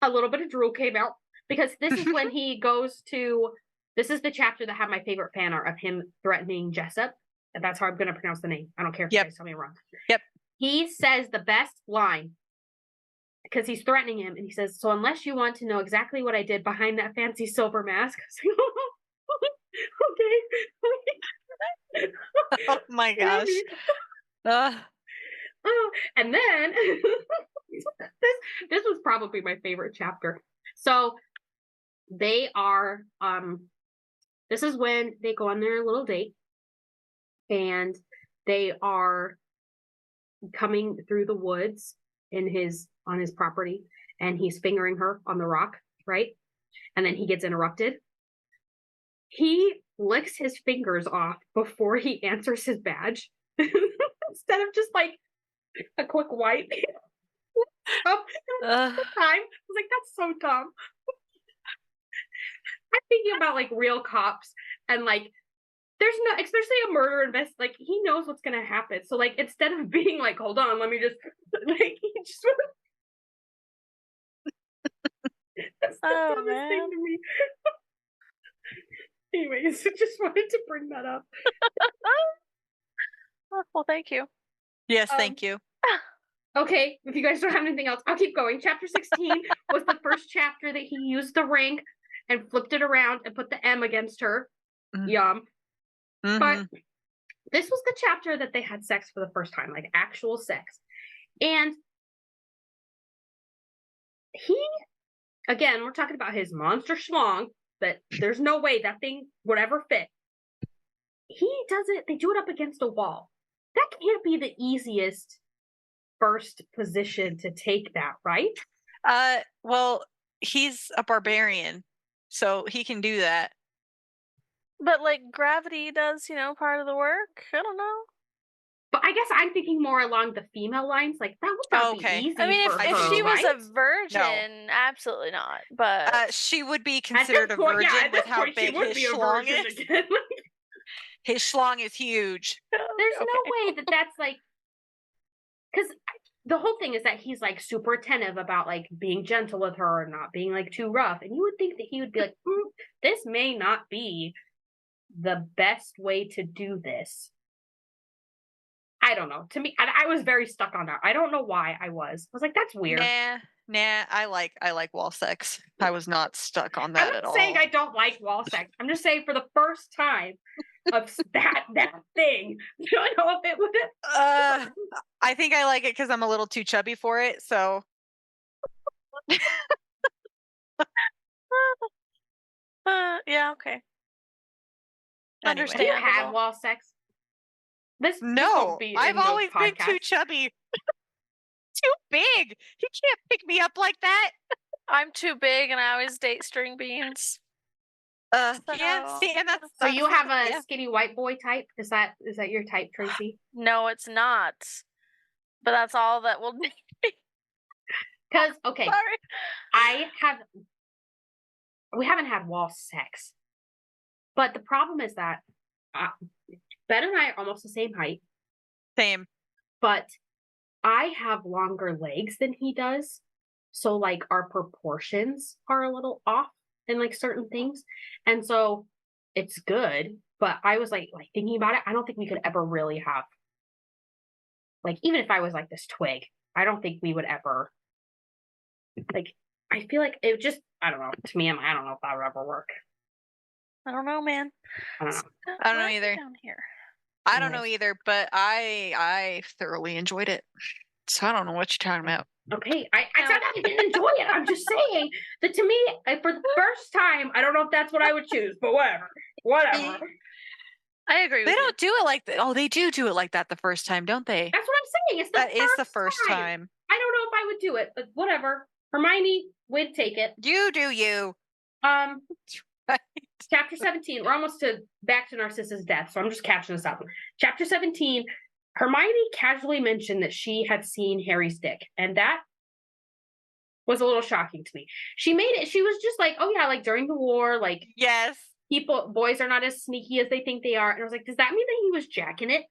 a little bit of drool came out because this is when he goes to. This is the chapter that had my favorite fan art of him threatening Jessup. And that's how I'm going to pronounce the name. I don't care if you guys tell me wrong. Yep. He says the best line because he's threatening him. And he says, so unless you want to know exactly what I did behind that fancy silver mask. Okay. Oh my gosh. And then this was probably my favorite chapter. So they are, this is when they go on their little date. And they are coming through the woods on his property, and he's fingering her on the rock, right? And then he gets interrupted. He licks his fingers off before he answers his badge instead of just like a quick wipe. I was like, that's so dumb. I'm thinking about like real cops and like. There's no, especially a murder invest. Like he knows what's gonna happen. So like instead of being like, hold on, let me just like he just. That's the dumbest thing to me. Anyways, I just wanted to bring that up. Well, thank you. Yes, thank you. Okay, if you guys don't have anything else, I'll keep going. Chapter 16 was the first chapter that he used the ring and flipped it around and put the M against her. Mm-hmm. Yum. Mm-hmm. But this was the chapter that they had sex for the first time, like actual sex. And he, again, we're talking about his monster schlong, that there's no way that thing would ever fit. He does it, they do it up against a wall. That can't be the easiest first position to take that, right? Well, he's a barbarian, so he can do that. But like gravity does, part of the work. I don't know. But I guess I'm thinking more along the female lines. Like that would not Okay. be easy I mean, for if her, she was right? a virgin, absolutely not. But She would be At considered this a point, virgin yeah, at with this how point, she big would his be a schlong virgin is. again. His schlong is huge. There's Okay. no way that that's like, because the whole thing is that he's like super attentive about like being gentle with her and not being like too rough. And you would think that he would be like, this may not be the best way to do this. I don't know. To me, I was very stuck on that. I don't know why I was. I was like, that's weird. Nah. I like wall sex. I was not stuck on that I'm at not saying all. I don't like wall sex. I'm just saying for the first time of that thing, I don't know if it would. I think I like it because I'm a little too chubby for it. So Yeah, okay. anyway. Have you had Understandable. wall sex? This No, won't be I've in the always been too podcast. chubby. Too big. He can't pick me up like that. I'm too big and I always date string beans. Yeah, So- see, and that's So you have a yeah. skinny white boy type? Is that your type, Tracy? No, it's not. But that's all that will be. Because okay, Sorry. we haven't had wall sex, but the problem is that Ben and I are almost the same height, Same. but I have longer legs than he does, so like our proportions are a little off in like certain things, and so it's good. But I was like thinking about it. I don't think we could ever really have, like, even if I was like this twig, I don't think we would ever. Like, I feel like it just, I don't know. To me, I don't know if that would ever work. I don't know, man. I don't know. I don't know Why are you either. Down here. I don't know either, but I thoroughly enjoyed it. So I don't know what you're talking about. Okay, I said I didn't enjoy it. I'm just saying that to me, for the first time, I don't know if that's what I would choose, but whatever. I agree with They you. don't do it like that. Oh, they do it like that the first time, don't they? That's what I'm saying. It's That is the first time. I don't know if I would do it, but whatever. Hermione would take it. You do you. Right. Chapter 17. We're almost back to Narcissa's death, so I'm just catching us up. Chapter 17. Hermione casually mentioned that she had seen Harry's dick, and that was a little shocking to me. She was just like, oh yeah, like during the war, like Yes. boys are not as sneaky as they think they are. And I was like, does that mean that he was jacking it?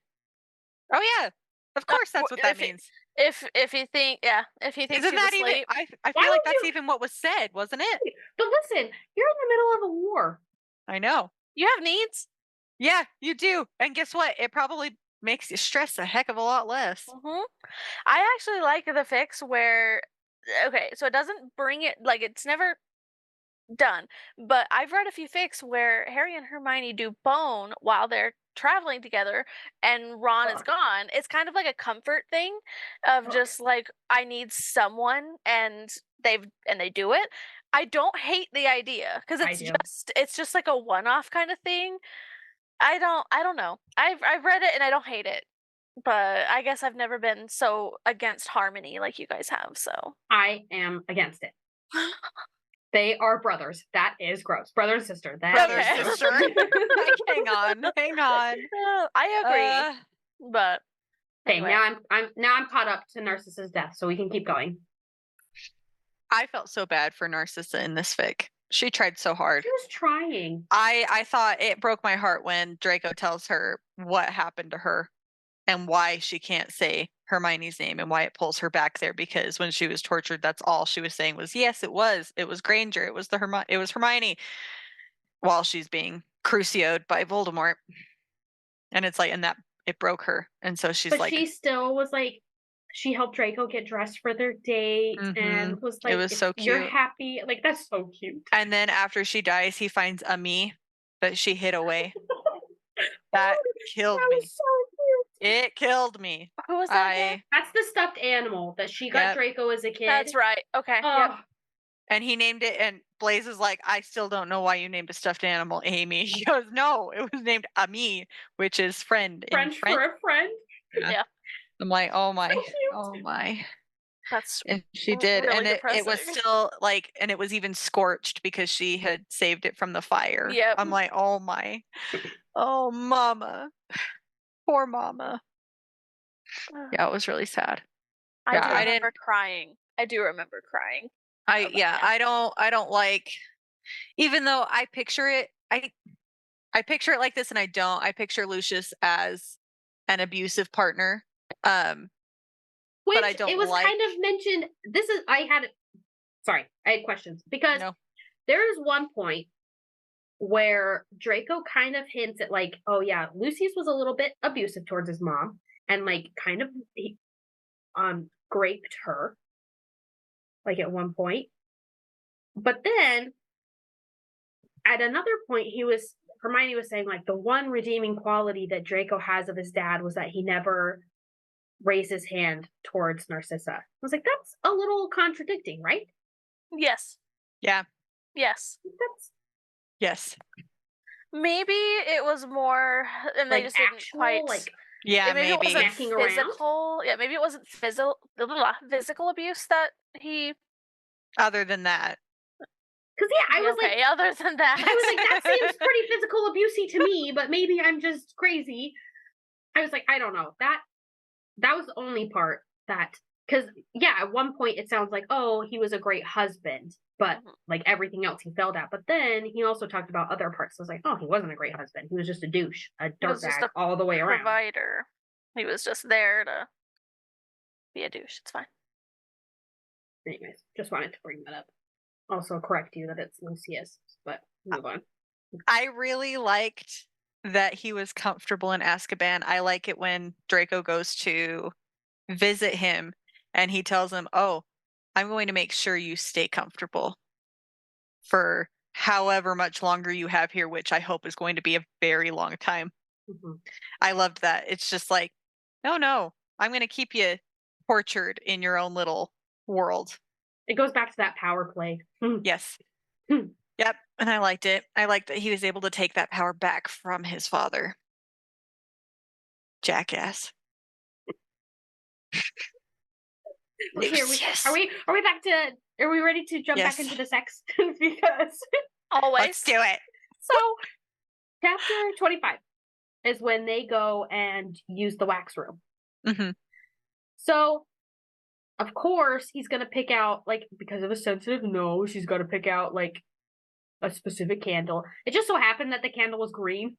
Oh yeah. Of course, that's what that means. If you think, if he thinks Isn't she's that even? asleep, I feel like that's even what was said, wasn't it? But listen, you're in the middle of a war. I know. you have needs. Yeah, you do. And guess what? It probably makes you stress a heck of a lot less. Mm-hmm. I actually like the fix where, okay, so it doesn't bring it, like, it's never done, but I've read a few fics where Harry and Hermione do bone while they're traveling together and Ron is gone. It's kind of like a comfort thing of just like, I need someone, and they do it. I don't hate the idea because it's just like a one-off kind of thing. I don't know. I've read it and I don't hate it, but I guess I've never been so against harmony like you guys have. So I am against it. They are brothers. That is gross. Brother and sister. Brother and sister. Hang on. I agree, but okay. anyway. Now I'm caught up to Narcissa's death, so we can keep going. I felt so bad for Narcissa in this fic. She tried so hard. She was trying. I thought it broke my heart when Draco tells her what happened to her and why she can't say Hermione's name and why it pulls her back there, because when she was tortured, that's all she was saying was, yes, it was Granger, it was Hermione, while she's being crucioed by Voldemort. And it's like, and that it broke her. And so she's but she still was like, she helped Draco get dressed for their date and was like, it was so cute. You're happy. Like, that's so cute. And then after she dies, he finds a me that she hid away. That killed me. Was so cute. It killed me. Who was that again? That's the stuffed animal that she got Draco as a kid. That's right. Okay. Oh. Yep. And he named it, and Blaze is like, I still don't know why you named a stuffed animal Amy. He goes, no, it was named Ami, which is friend. French for a friend. Yeah. I'm like, oh my, So cute. oh my. That's And she did, really and it was depressing. still like, and it was even scorched because she had saved it from the fire. Yep. I'm like, oh my, oh mama, poor mama. Yeah, it was really sad. I Yeah, do I remember crying. I do remember crying. about Yeah, that. I don't like, even though I picture it, I picture it like this, and I don't. I picture Lucius as an abusive partner. Which I don't it was like- kind of mentioned. I had questions because No. there is one point where Draco kind of hints at like, oh yeah, Lucius was a little bit abusive towards his mom and like kind of graped her like at one point. But then at another point Hermione was saying like the one redeeming quality that Draco has of his dad was that he never raised his hand towards Narcissa. I was like, that's a little contradicting, right? Yes. Yeah. Yes. That's Yes. Maybe it was more, and they like just didn't actual, quite. like Yeah, maybe it maybe. wasn't Smacking around? physical. Yeah, maybe it wasn't physical abuse that he. Other than that, because yeah, I was okay, like, other than that, I was like, that seems pretty physical abusey to me, but maybe I'm just crazy. I was like, I don't know. That was the only part that, because yeah, at one point it sounds like, oh, he was a great husband, but like everything else he failed at. But then he also talked about other parts. So I was like, oh, he wasn't a great husband. He was just a douche, a dirtbag all the way around. provider. He was just there to be a douche. It's fine. Anyways, just wanted to bring that up. Also correct you that it's Lucius, but move on. I really liked that he was comfortable in Azkaban. I like it when Draco goes to visit him and he tells him, oh, I'm going to make sure you stay comfortable for however much longer you have here, which I hope is going to be a very long time. Mm-hmm. I loved that. It's just like, no, I'm going to keep you tortured in your own little world. It goes back to that power play. Yes. Yep. And I liked it. I liked that he was able to take that power back from his father. Jackass. Okay, are we back to, are we ready to jump back into the sex? Because always let's do it. So chapter 25 is when they go and use the wax room. Mm-hmm. So of course he's gonna pick out, like, because of a sensitive nose, he's gonna pick out like a specific candle. It just so happened that the candle was green.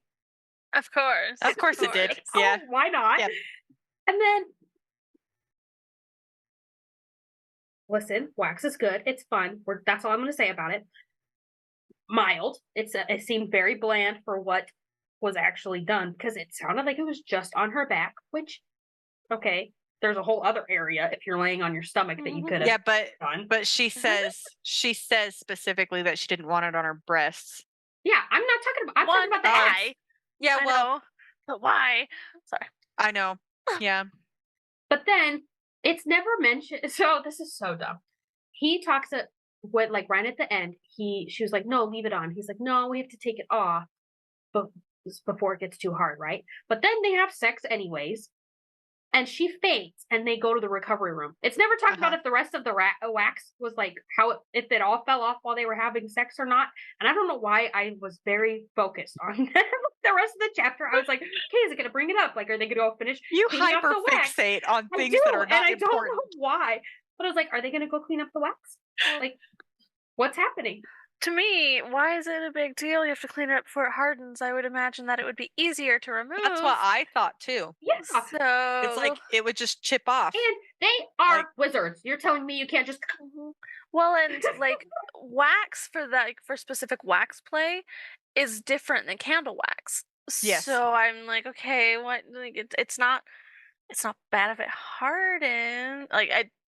Of course it did. So Yeah. why not? Yep. And then listen, wax is good. It's fun. That's all I'm going to say about it. Mild. It seemed very bland for what was actually done because it sounded like it was just on her back, which, okay, there's a whole other area if you're laying on your stomach that you could have done. But she says specifically that she didn't want it on her breasts. Yeah, I'm talking about the ass. Yeah, well, but why? Sorry. I know. Yeah. But then it's never mentioned. So this is so dumb. He talks when, like, right at the end, she was like, no, leave it on. He's like, no, we have to take it off before it gets too hard, right? But then they have sex anyways, and she faints, and they go to the recovery room. It's never talked about if the rest of the wax was like if it all fell off while they were having sex or not. And I don't know why I was very focused on the rest of the chapter. I was like, okay, is it going to bring it up? Like, are they going to go finish? You hyper fixate on things that are not and I important. don't know why. But I was like, are they going to go clean up the wax? Like, what's happening? To me, why is it a big deal? You have to clean it up before it hardens. I would imagine that it would be easier to remove. That's what I thought too. Yeah. So it's like it would just chip off. And they are wizards. You're telling me you can't just. Well, and like wax for specific wax play is different than candle wax. Yes. So I'm like, okay, what? Like, it's not bad if it hardens. Like,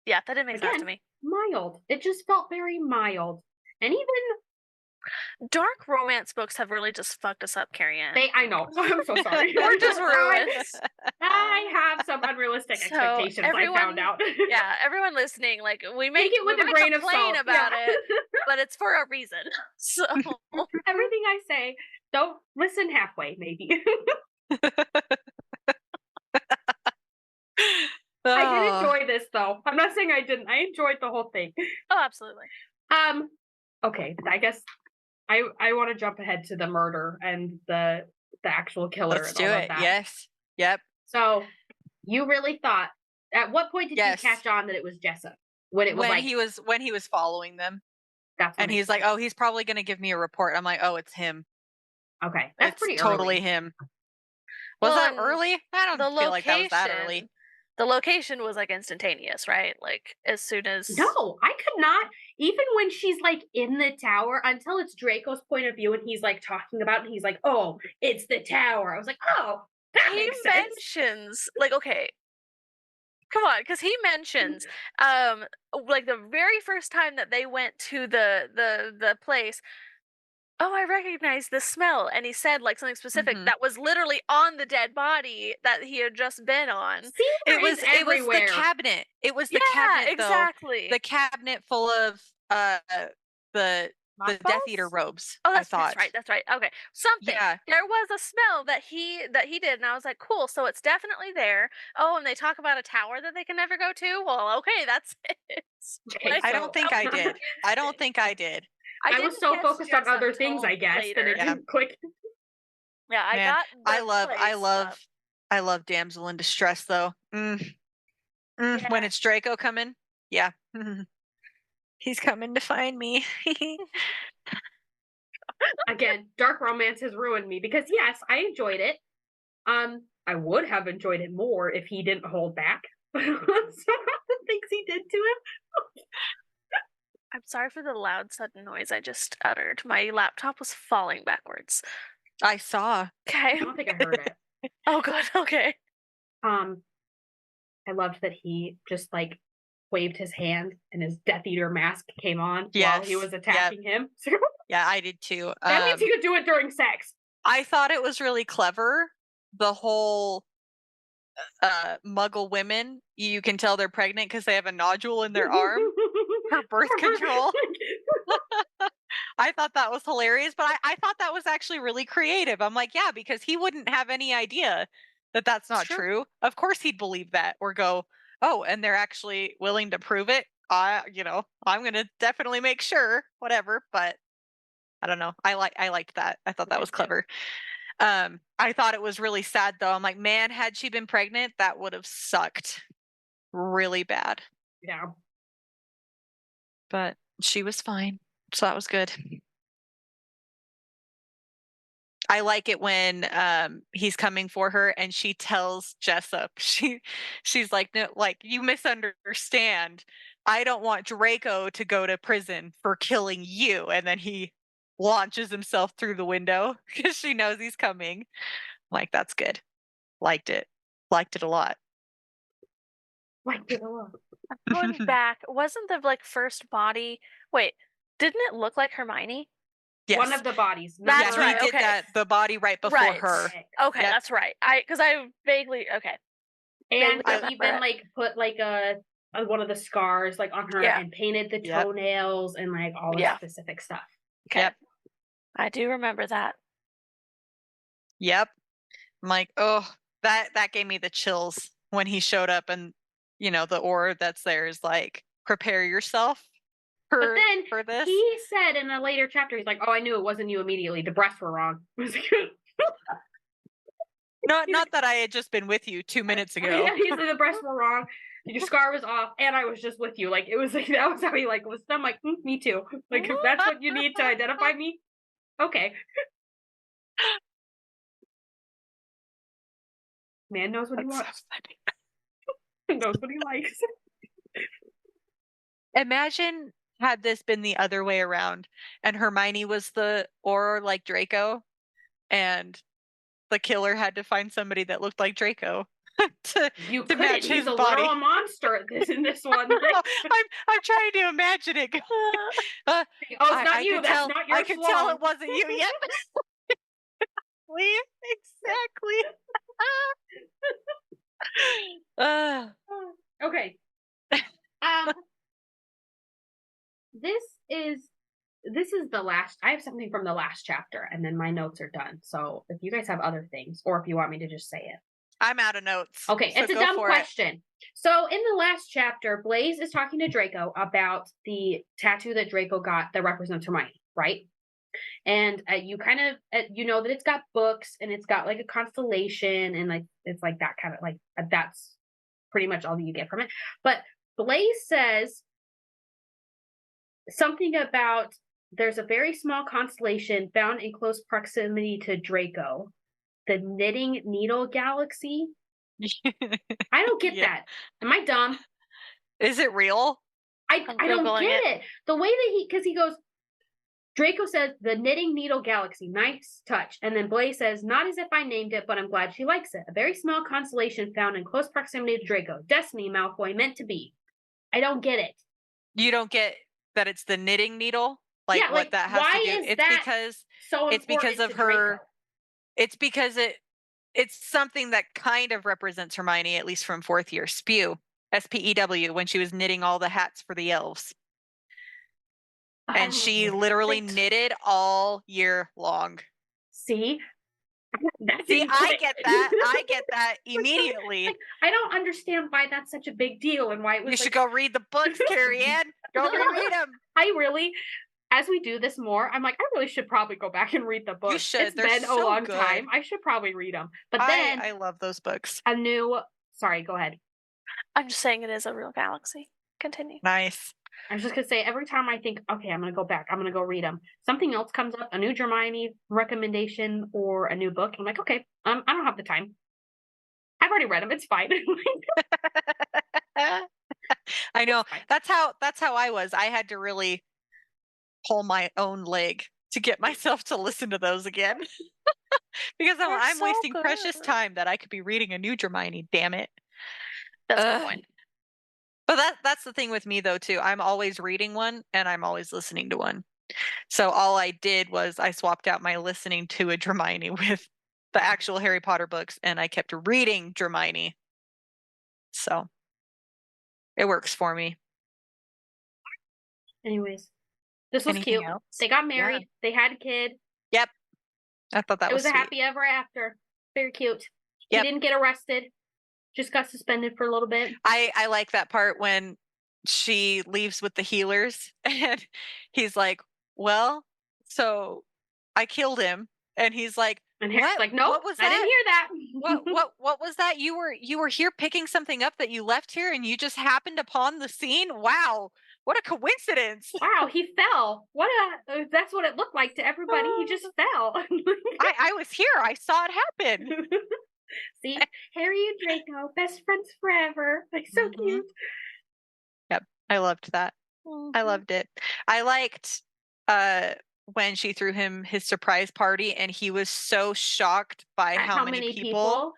that didn't make sense to me. Mild. It just felt very mild. And even dark romance books have really just fucked us up, Carrie Ann. I know. I'm so sorry. We're just ruined. I have some unrealistic expectations. I found out. Yeah, everyone listening, like we make Take it with a grain of salt about it, but it's for a reason. So everything I say, don't listen halfway. Maybe. I did Oh, enjoy this though. I'm not saying I didn't. I enjoyed the whole thing. Oh, absolutely. Okay, I guess I want to jump ahead to the murder and the actual killer let's and do all of it. that. Yes. Yep. So you really thought, at what point did you Yes. catch on that it was Jessup? When it was When like, he was following them, that's when and it- he's like, "Oh, he's probably going to give me a report." I'm like, "Oh, it's him. okay, that's It's pretty totally early. him." Was Well, that and early? I the don't feel like that was that early. the location was like instantaneous, right? Like as soon as No, I could not. Even when she's like in the tower, until it's Draco's point of view, and he's like talking about, it, and he's like, "Oh, it's the tower." I was like, "Oh, that he makes sense." mentions, like, okay, come on, because he mentions, like the very first time that they went to the place. Oh, I recognize the smell, and he said like something specific Mhm. that was literally on the dead body that he had just been on. Seymour is It was everywhere. the cabinet. It was the Yeah, cabinet though. exactly. The cabinet full of the Death Eater Mothballs? robes. Oh, I that's thought. right. That's right. Okay, something. Yeah. There was a smell that he did, and I was like, cool. So it's definitely there. Oh, and they talk about a tower that they can never go to. Well, okay, that's it. Okay, Like, I so- don't think I did. I don't think I did. I was didn't so guess focused on Jessup other things, till I guess, that later. it Yeah. didn't click. Yeah, I Man, got. I The love place stuff. I love damsel in distress though. When Yeah. it's Draco coming, yeah. He's coming to find me. Again, dark romance has ruined me because yes, I enjoyed it. I would have enjoyed it more if he didn't hold back some of the things he did to him. I'm sorry for the loud sudden noise I just uttered. My laptop was falling backwards. I saw. Okay. I don't think I heard it. Oh, good. Okay. I loved that he just like waved his hand and his Death Eater mask came on while he Yes. was attacking him. So Yeah, I did too. that means he could do it during sex. I thought it was really clever. The whole Muggle women, you can tell they're pregnant because they have a nodule in their arm for birth control. I thought that was hilarious, but I thought that was actually really creative. I'm like, yeah, because he wouldn't have any idea that that's not true. Of course he'd believe that or go, oh, and they're actually willing to prove it. I'm going to definitely make sure, whatever, but I don't know. I liked that. I thought that was clever. I thought it was really sad though. I'm like, man, had she been pregnant, that would have sucked really bad. Yeah. But she was fine. So that was good. I like it when he's coming for her and she tells Jessup, she's like, no, like, you misunderstand. I don't want Draco to go to prison for killing you. And then he launches himself through the window because she knows he's coming. Like, that's good. Liked it. Liked it a lot. Liked it a lot. Going back, wasn't the like first body? Wait, didn't it look like Hermione? Yes. One of the bodies. That's yeah, right, he did okay. that, the body right before Right. her. Okay, Yep. that's right. Because I vaguely okay. And Vaguely he remember even it. like put like a one of the scars like on her Yeah. and painted the Yep. toenails and like all the Yeah. specific stuff. Okay. Yep. I do remember that. Yep. I'm like, oh, that gave me the chills when he showed up, and the aura that's there is like, prepare yourself But for then this. he said in a later chapter, he's like, "Oh, I knew it wasn't you immediately. The breasts were wrong." Not that I had just been with you 2 minutes ago. Yeah, he said the breasts were wrong. Your scar was off, and I was just with you. Like it was like that was how he like was. I'm like, me too. Like if that's what you need to identify me, okay. Man knows what he That's so wants. funny. Knows what he likes. Imagine had this been the other way around, and Hermione was the aura like Draco, and the killer had to find somebody that looked like Draco to You to couldn't. match He's his a body. literal monster in this one. I'm trying to imagine it. Oh, it's not you. Could That's tell, not your I could swan. tell it wasn't you yet. Exactly. Okay. This is the last. I have something from the last chapter, and then my notes are done. So if you guys have other things, or if you want me to just say it, I'm out of notes. Okay, so it's a go dumb for it. question. So in the last chapter, Blaze is talking to Draco about the tattoo that Draco got that represents Hermione, right? And you kind of you know that it's got books and it's got like a constellation and like it's like that kind of like that's pretty much all that you get from it. But Blaze says something about there's a very small constellation found in close proximity to Draco, the Knitting Needle Galaxy. I don't get Yeah. that. Am I dumb? Is it real? I don't Googling get it. The way that because he goes, Draco says, the Knitting Needle Galaxy, nice touch. And then Blaze says, not as if I named it, but I'm glad she likes it. A very small constellation found in close proximity to Draco. Destiny, Malfoy, meant to be. I don't get it. You don't get that it's the knitting needle? Like Yeah, what like, that has why to do? is It's that because so it's because important of to her. Draco? It's because it's something that kind of represents Hermione, at least from fourth year. SPEW, when she was knitting all the hats for the elves. And she literally knitted all year long. See? That See, didn't I click. get that. I get that immediately. Like, I don't understand why that's such a big deal and why it was You like, should go read the books, Carrie Ann. Go reread them. I really, as we do this more, I'm like, I really should probably go back and read the books. should. It's They're been a so long good. time. I should probably read them. But then I love those books. a new, sorry, go ahead. I'm just saying it is a real galaxy. Continue. Nice. I was just going to say, every time I think, okay, I'm going to go back, I'm going to go read them, something else comes up, a new Hermione recommendation or a new book. I'm like, okay, I don't have the time. I've already read them. It's fine. I know. Fine. That's how I was. I had to really pull my own leg to get myself to listen to those again. Because They're I'm so wasting precious good. time that I could be reading a new Hermione, damn it. That's the Ugh. point. But that's the thing with me though too. I'm always reading one and I'm always listening to one. So all I did was I swapped out my listening to a Hermione with the actual Harry Potter books and I kept reading Hermione. So it works for me. Anyways, this was Anything cute. else? They got married. They had a kid. Yep. I thought that It was a sweet. happy ever after. Very cute. Yep. He didn't get arrested. Just got suspended for a little bit. I like that part when she leaves with the healers and he's like, well, so I killed him. And he's like, And Harry's what? like, no, What was I didn't hear that. what was that? You were here picking something up that you left here and you just happened upon the scene? Wow. What a coincidence. Wow, he fell. That's what it looked like to everybody. He just fell. I was here. I saw it happen. See, Harry and Draco, best friends forever. Like, so cute. Yep. I loved that. I loved it. I liked when she threw him his surprise party and he was so shocked by how many people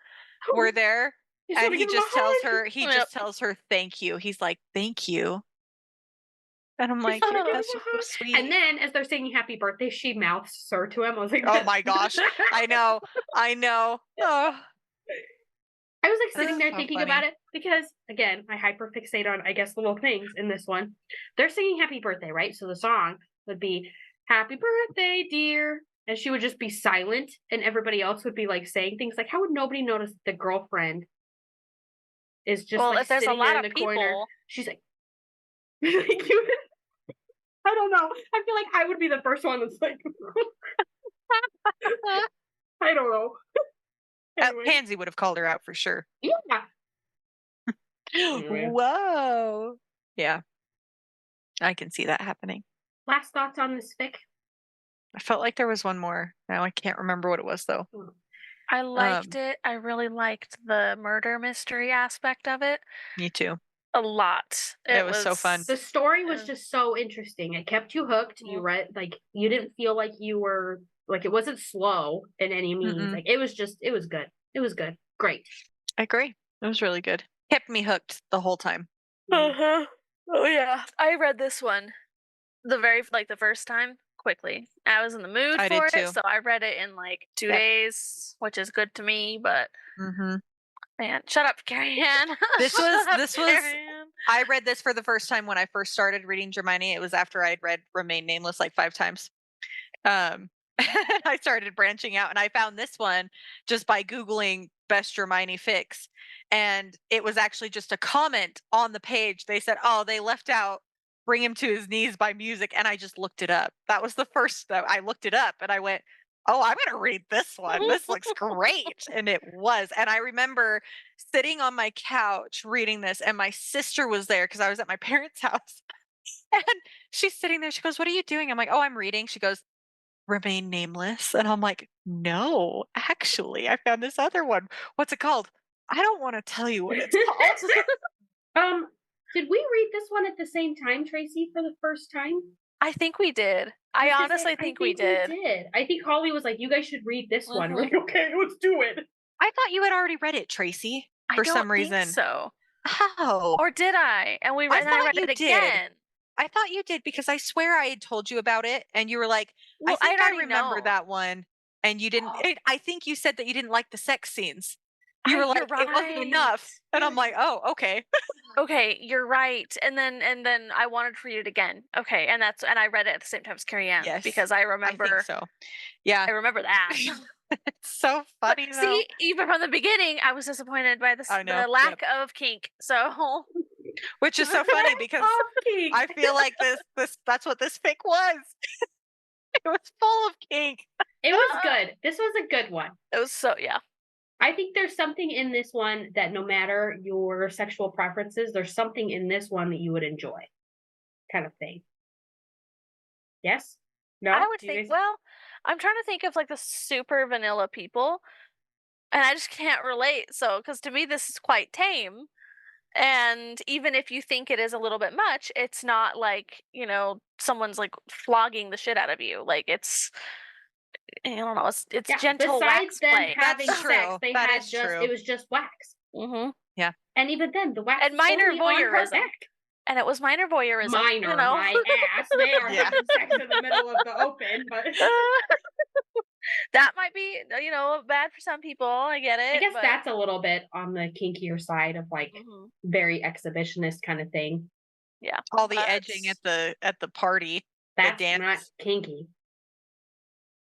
were there. And he just tells her thank you. He's like, thank you. And I'm like, that's just so sweet. And then as they're singing happy birthday, she mouths sir to him. I was like, oh my gosh. I know. Oh. I was like sitting there So thinking funny. about it because, again, I hyperfixate on, I guess, little things in this one. They're singing happy birthday, right? So the song would be happy birthday, dear. And she would just be silent and everybody else would be like saying things like, how would nobody notice the girlfriend is just well, like if there's a sitting lot there of in the people, corner? She's like, I don't know. I feel like I would be the first one that's like, I don't know. Anyway. Pansy would have called her out for sure. Yeah. Anyway. Whoa. Yeah. I can see that happening. Last thoughts on this fic? I felt like there was one more. Now I can't remember what it was though. I liked it. I really liked the murder mystery aspect of it Me too. a lot. It was so fun. The story was just so interesting. It kept you hooked. You read, like, you didn't feel like you were, like, it wasn't slow in any means. Like, it was good. It was good. Great. I agree. It was really good. Kept me hooked the whole time. Oh yeah. I read this one the first time quickly. I was in the mood I for did it, too. so I read it in like 2 days, which is good to me, but man, shut up, Carrie Ann. This Shut up, was Carrie Ann. I read this for the first time when I first started reading Hermione. It was after I'd read Remain Nameless like 5 times. I started branching out, and I found this one just by Googling best Hermione fics. And it was actually just a comment on the page. They said, oh, they left out Bring Him to His Knees by Musyc. And I just looked it up. That was the first that I looked it up, and I went, oh, I'm going to read this one. This looks great. And it was. And I remember sitting on my couch reading this, and my sister was there because I was at my parents' house. And she's sitting there. She goes, what are you doing? I'm like, oh, I'm reading. She goes, Remain Nameless. And I'm like, no, actually, I found this other one. What's it called? I don't want to tell you what it's called. Did we read this one at the same time, Tracy, for the first time? I think we did. I was gonna honestly say, think we did. I think Holly was like, you guys should read this one. We're like, okay, let's do it. I thought you had already read it, Tracy, I for don't some think reason. so. How? Or did I? And I thought read you it did. again. I thought you did, because I swear I had told you about it, and you were like, Well, I think I'd I already remember known. that one. And you didn't. I think you said that you didn't like the sex scenes. You were You're like, it wasn't enough. And I'm like, oh, okay. Okay, you're right. And then I wanted to read it again. Okay, and I read it at the same time as Carrie Ann Yes, because I I remember think so. Yeah. I remember that. It's so funny, though. See, even from the beginning, I was disappointed by I know, the lack of kink. So Which is so funny because kink. I feel like this that's what this fic was. It was full of kink. It was good. This was a good one. it was yeah. I think there's something in this one that no matter your sexual preferences, there's something in this one that you would enjoy, kind of thing. Yes? No? I would think, well, I'm trying to think of like the super vanilla people, and I just can't relate. So, because to me, this is quite tame. And even if you think it is a little bit much, it's not like, someone's like flogging the shit out of you. Like I don't know, it's gentle besides wax them play. having That's sex, true. they That had is just true. it was just wax. Mm-hmm. Yeah. And even then the wax And was minor only on her voyeurism. back. And it was minor voyeurism. Minor, my ass. They are Yeah. having sex in the middle of the open, but that might be, bad for some people. I get it. I guess that's a little bit on the kinkier side of like very exhibitionist kind of thing. Yeah. All the edging at the party. That's the dance. not kinky.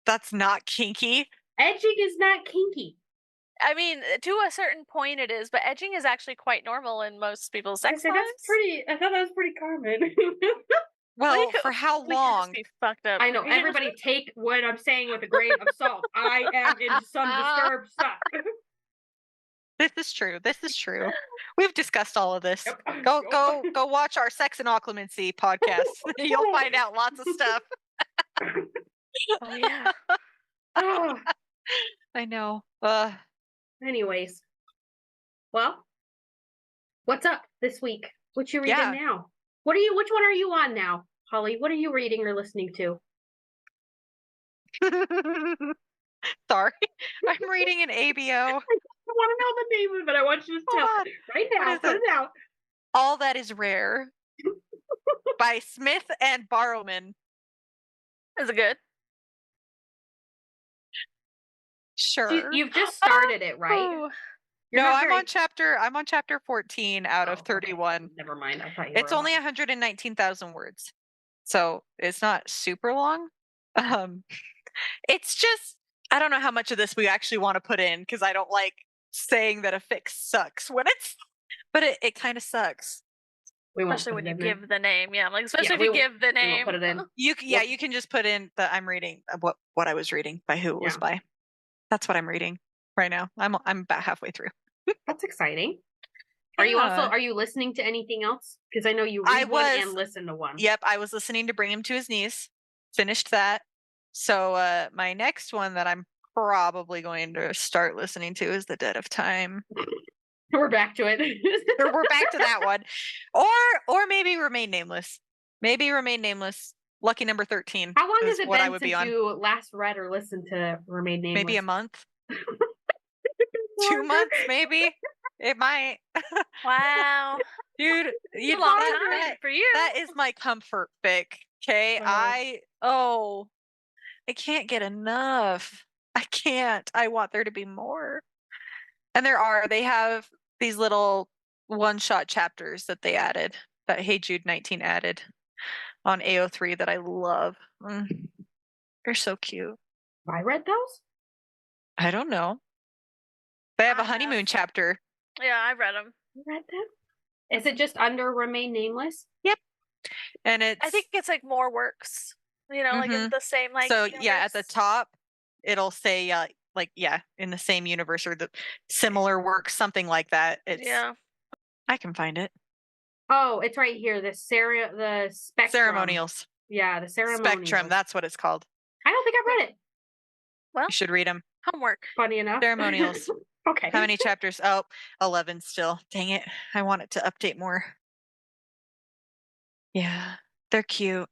That's not kinky. Edging is not kinky. I mean, to a certain point it is, but edging is actually quite normal in most people's sex lives. I thought that was pretty common. Well, for how long? Be fucked up. I know. Everybody take what I'm saying with a grain of salt. I am into some disturbed stuff. This is true. This is true. We've discussed all of this. Yep. Go watch our Sex and Occlumency podcast. You'll find out lots of stuff. Oh yeah. Oh. I know. Anyways. Well, what's up this week? What you reading now? Which one are you on now, Holly? What are you reading or listening to? Sorry. I'm reading an ABO. I want to know the name of it. I want you to tell me right now. Put it out. All That Is Rare by Smith and Barrowman. Is it good? Sure. You've just started it, right? No, I'm on chapter 14 out of 31. Okay. Never mind. I thought you It's were only 119,000 words. So it's not super long. It's just, I don't know how much of this we actually want to put in, because I don't like saying that a fic sucks when but it kind of sucks. Especially when you give the name. Yeah, like especially if you give the name. Put it in. You can just put in that I'm reading what I was reading, by who it was by. That's what I'm reading right now. I'm about halfway through. That's exciting. Are you listening to anything else? Because I know you read one and listen to one. Yep, I was listening to Bring Him to His Knees. Finished that. So my next one that I'm probably going to start listening to is The Dead of Time. We're back to it. We're back to that one. Or maybe Remain Nameless. Maybe Remain Nameless. Lucky number 13. How long has it been since you last read or listened to Remain Nameless? Maybe a month. 2 months, maybe. It might. Wow. Dude, long time for you. That is my comfort fic. Okay. I can't get enough. I can't. I want there to be more. And they have these little one-shot chapters that they added, that Hey Jude 19 added on AO3 that I love. They're so cute. I read those. I don't know. They have I a honeymoon have. chapter. Yeah, I read them. You read them? Is it just under Remain Nameless? Yep. And it's I think it's like more works. Like in Mhm. the same like. so yeah, at the universe. top it'll say in the same universe or the similar works, something like that. Yeah. I can find it. Oh, it's right here. The Spectrum. Ceremonials. Yeah, the Ceremonials. Spectrum, that's what it's called. I don't think I've read it. Well, You should read them. homework. Funny enough. Ceremonials. Okay. How many chapters? Oh, 11 still. Dang it. I want it to update more. Yeah, they're cute.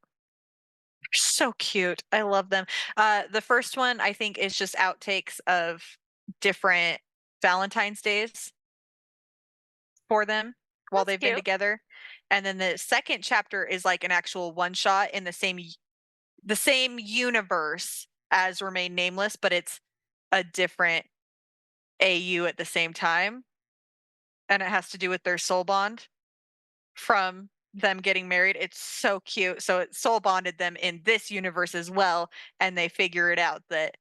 They're so cute. I love them. The first one I think is just outtakes of different Valentine's days for them while That's they've been cute. together. And then the second chapter is like an actual one shot in the same universe as Remain Nameless, but it's a different AU at the same time. And it has to do with their soul bond from them getting married. It's so cute. So it soul bonded them in this universe as well. And they figure it out that,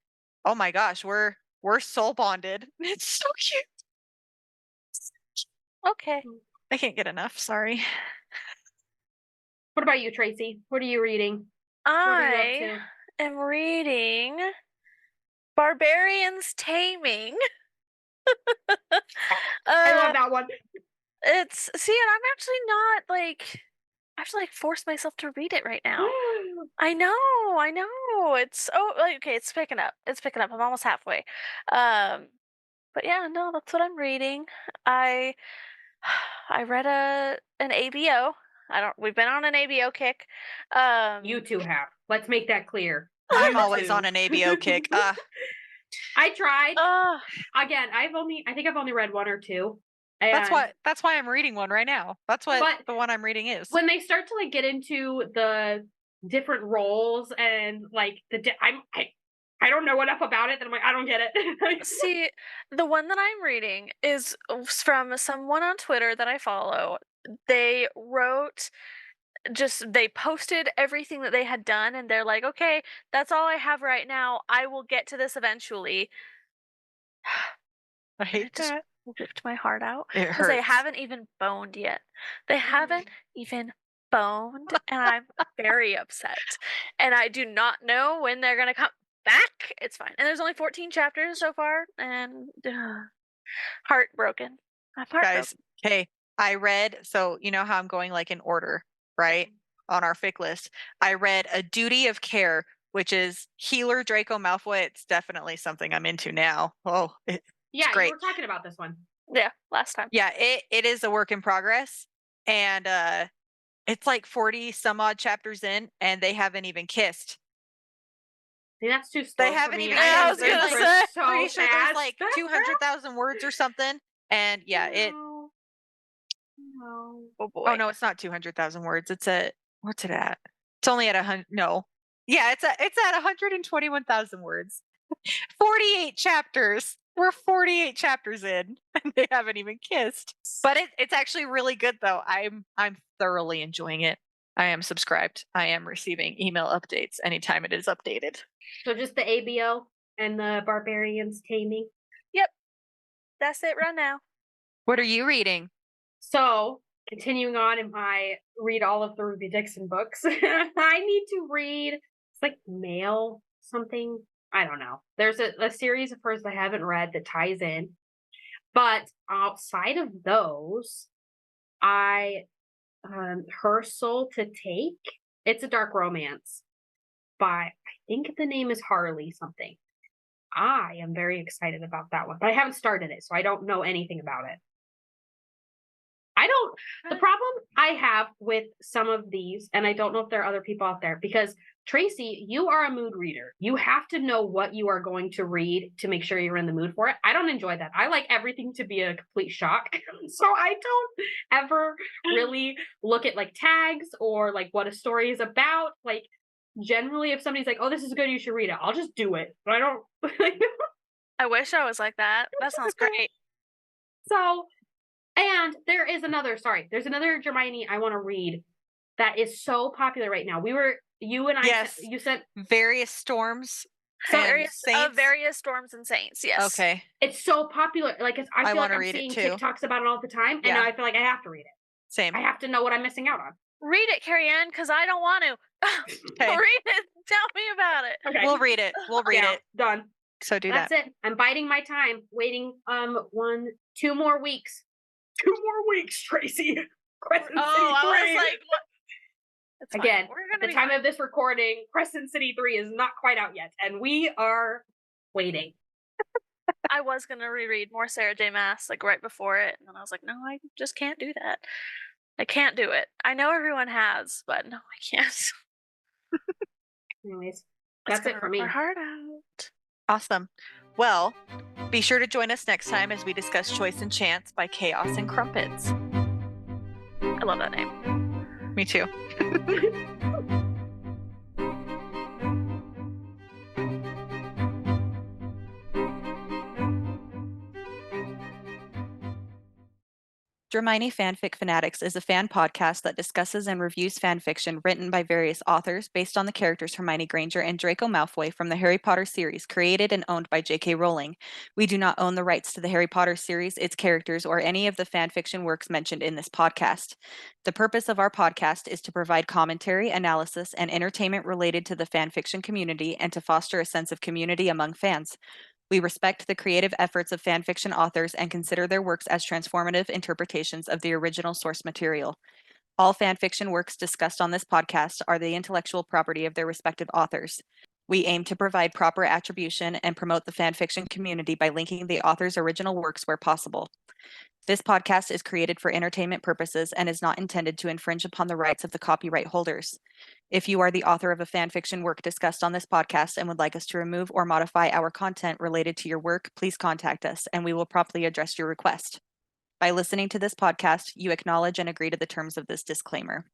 oh my gosh, we're soul bonded. It's so cute. Okay. I can't get enough. Sorry. What about you, Tracy? What are you reading? What are you I up am reading Barbarians Taming. I love that one. And I'm actually not like I have to like force myself to read it right now. I know. It's okay, it's picking up. I'm almost halfway. But yeah, no, that's what I'm reading. I read an ABO. We've been on an ABO kick. You two have. Let's make that clear. I'm You always two. on an ABO kick. I tried. Uh, Again, I think I've only read one or two. And that's why I'm reading one right now. That's what But the one I'm reading is. when they start to like get into the different roles and like I don't know enough about it that I'm like, I don't get it. see, the one that I'm reading is from someone on Twitter that I follow. They posted everything that they had done, and they're like, okay, that's all I have right now. I will get to this eventually. I hate It just that. ripped my heart out It because they hurts. haven't even boned yet. They haven't even boned, and I'm very upset. And I do not know when they're gonna come back. It's fine. And there's only 14 chapters so far, and heartbroken. I'm heartbroken. Guys, hey, I read, so you know how I'm going like in order, right? On our fic list. I read A Duty of Care, which is Healer Draco Malfoy. It's definitely something I'm into now. Oh, Yeah, great. you were talking about this one. Yeah, last time. Yeah, it is a work in progress. And it's like 40 some odd chapters in, and they haven't even kissed. See, that's too slow. They haven't for me. even. I was gonna say, so pretty sure there's fast. like 200,000 words or something, and yeah, it. No. Oh boy. Oh no, it's not 200,000 words. It's at what's it at? It's only at 100. No, yeah, it's at 121,000 words. 48 chapters. We're 48 chapters in, and they haven't even kissed. But it's actually really good though. I'm thoroughly enjoying it. I am subscribed. I am receiving email updates anytime it is updated. So just the ABO and the Barbarians Taming. Yep, that's it right now. What are you reading? So continuing on in my read all of the Ruby Dixon books, I need to read. It's like Mail something. I don't know. There's a series of hers that I haven't read that ties in. But outside of those, Her Soul to Take. It's a dark romance by, I think the name is Harley something. I am very excited about that one, but I haven't started it, so I don't know anything about it. The problem I have with some of these, and I don't know if there are other people out there, because Tracy, you are a mood reader. You have to know what you are going to read to make sure you're in the mood for it. I don't enjoy that. I like everything to be a complete shock. So I don't ever really look at like tags or like what a story is about. Like generally if somebody's like, oh, this is good, you should read it, I'll just do it. But I don't. I wish I was like that. That sounds great. So, and there's another Hermione I want to read that is so popular right now. You and I, yes, you sent Various Storms. And Various Saints? various Storms and Saints, yes. Okay. It's so popular. Like I feel like wanna I'm read it seeing too. TikToks about it all the time, and Yeah. now I feel like I have to read it. Same. I have to know what I'm missing out on. Read it, Carrie Ann, because I don't want to. Okay. Read it. Tell me about it. Okay. We'll read it. We'll read Yeah, it. done. So do That's that. it. I'm biding my time, waiting 2 more weeks. 2 more weeks, Tracy. Crescent City 3. I was like, what? It's fine. Again, We're at gonna the be time fine. of this recording, Crescent City 3 is not quite out yet, and we are waiting. I was gonna reread more Sarah J. Maas like right before it, and then I was like, no, I just can't do that. I can't do it. I know everyone has, but no, I can't. Anyways, It's that's gonna it for rip me. my heart out. Awesome. Well, be sure to join us next time as we discuss Choice and Chance by Chaos and Crumpets. I love that name. Me too. Hermione Fanfic Fanatics is a fan podcast that discusses and reviews fanfiction written by various authors based on the characters Hermione Granger and Draco Malfoy from the Harry Potter series, created and owned by J.K. Rowling. We do not own the rights to the Harry Potter series, its characters, or any of the fanfiction works mentioned in this podcast. The purpose of our podcast is to provide commentary, analysis, and entertainment related to the fanfiction community and to foster a sense of community among fans. We respect the creative efforts of fanfiction authors and consider their works as transformative interpretations of the original source material. All fanfiction works discussed on this podcast are the intellectual property of their respective authors. We aim to provide proper attribution and promote the fanfiction community by linking the author's original works where possible. This podcast is created for entertainment purposes and is not intended to infringe upon the rights of the copyright holders. If you are the author of a fanfiction work discussed on this podcast and would like us to remove or modify our content related to your work, please contact us and we will promptly address your request. By listening to this podcast, you acknowledge and agree to the terms of this disclaimer.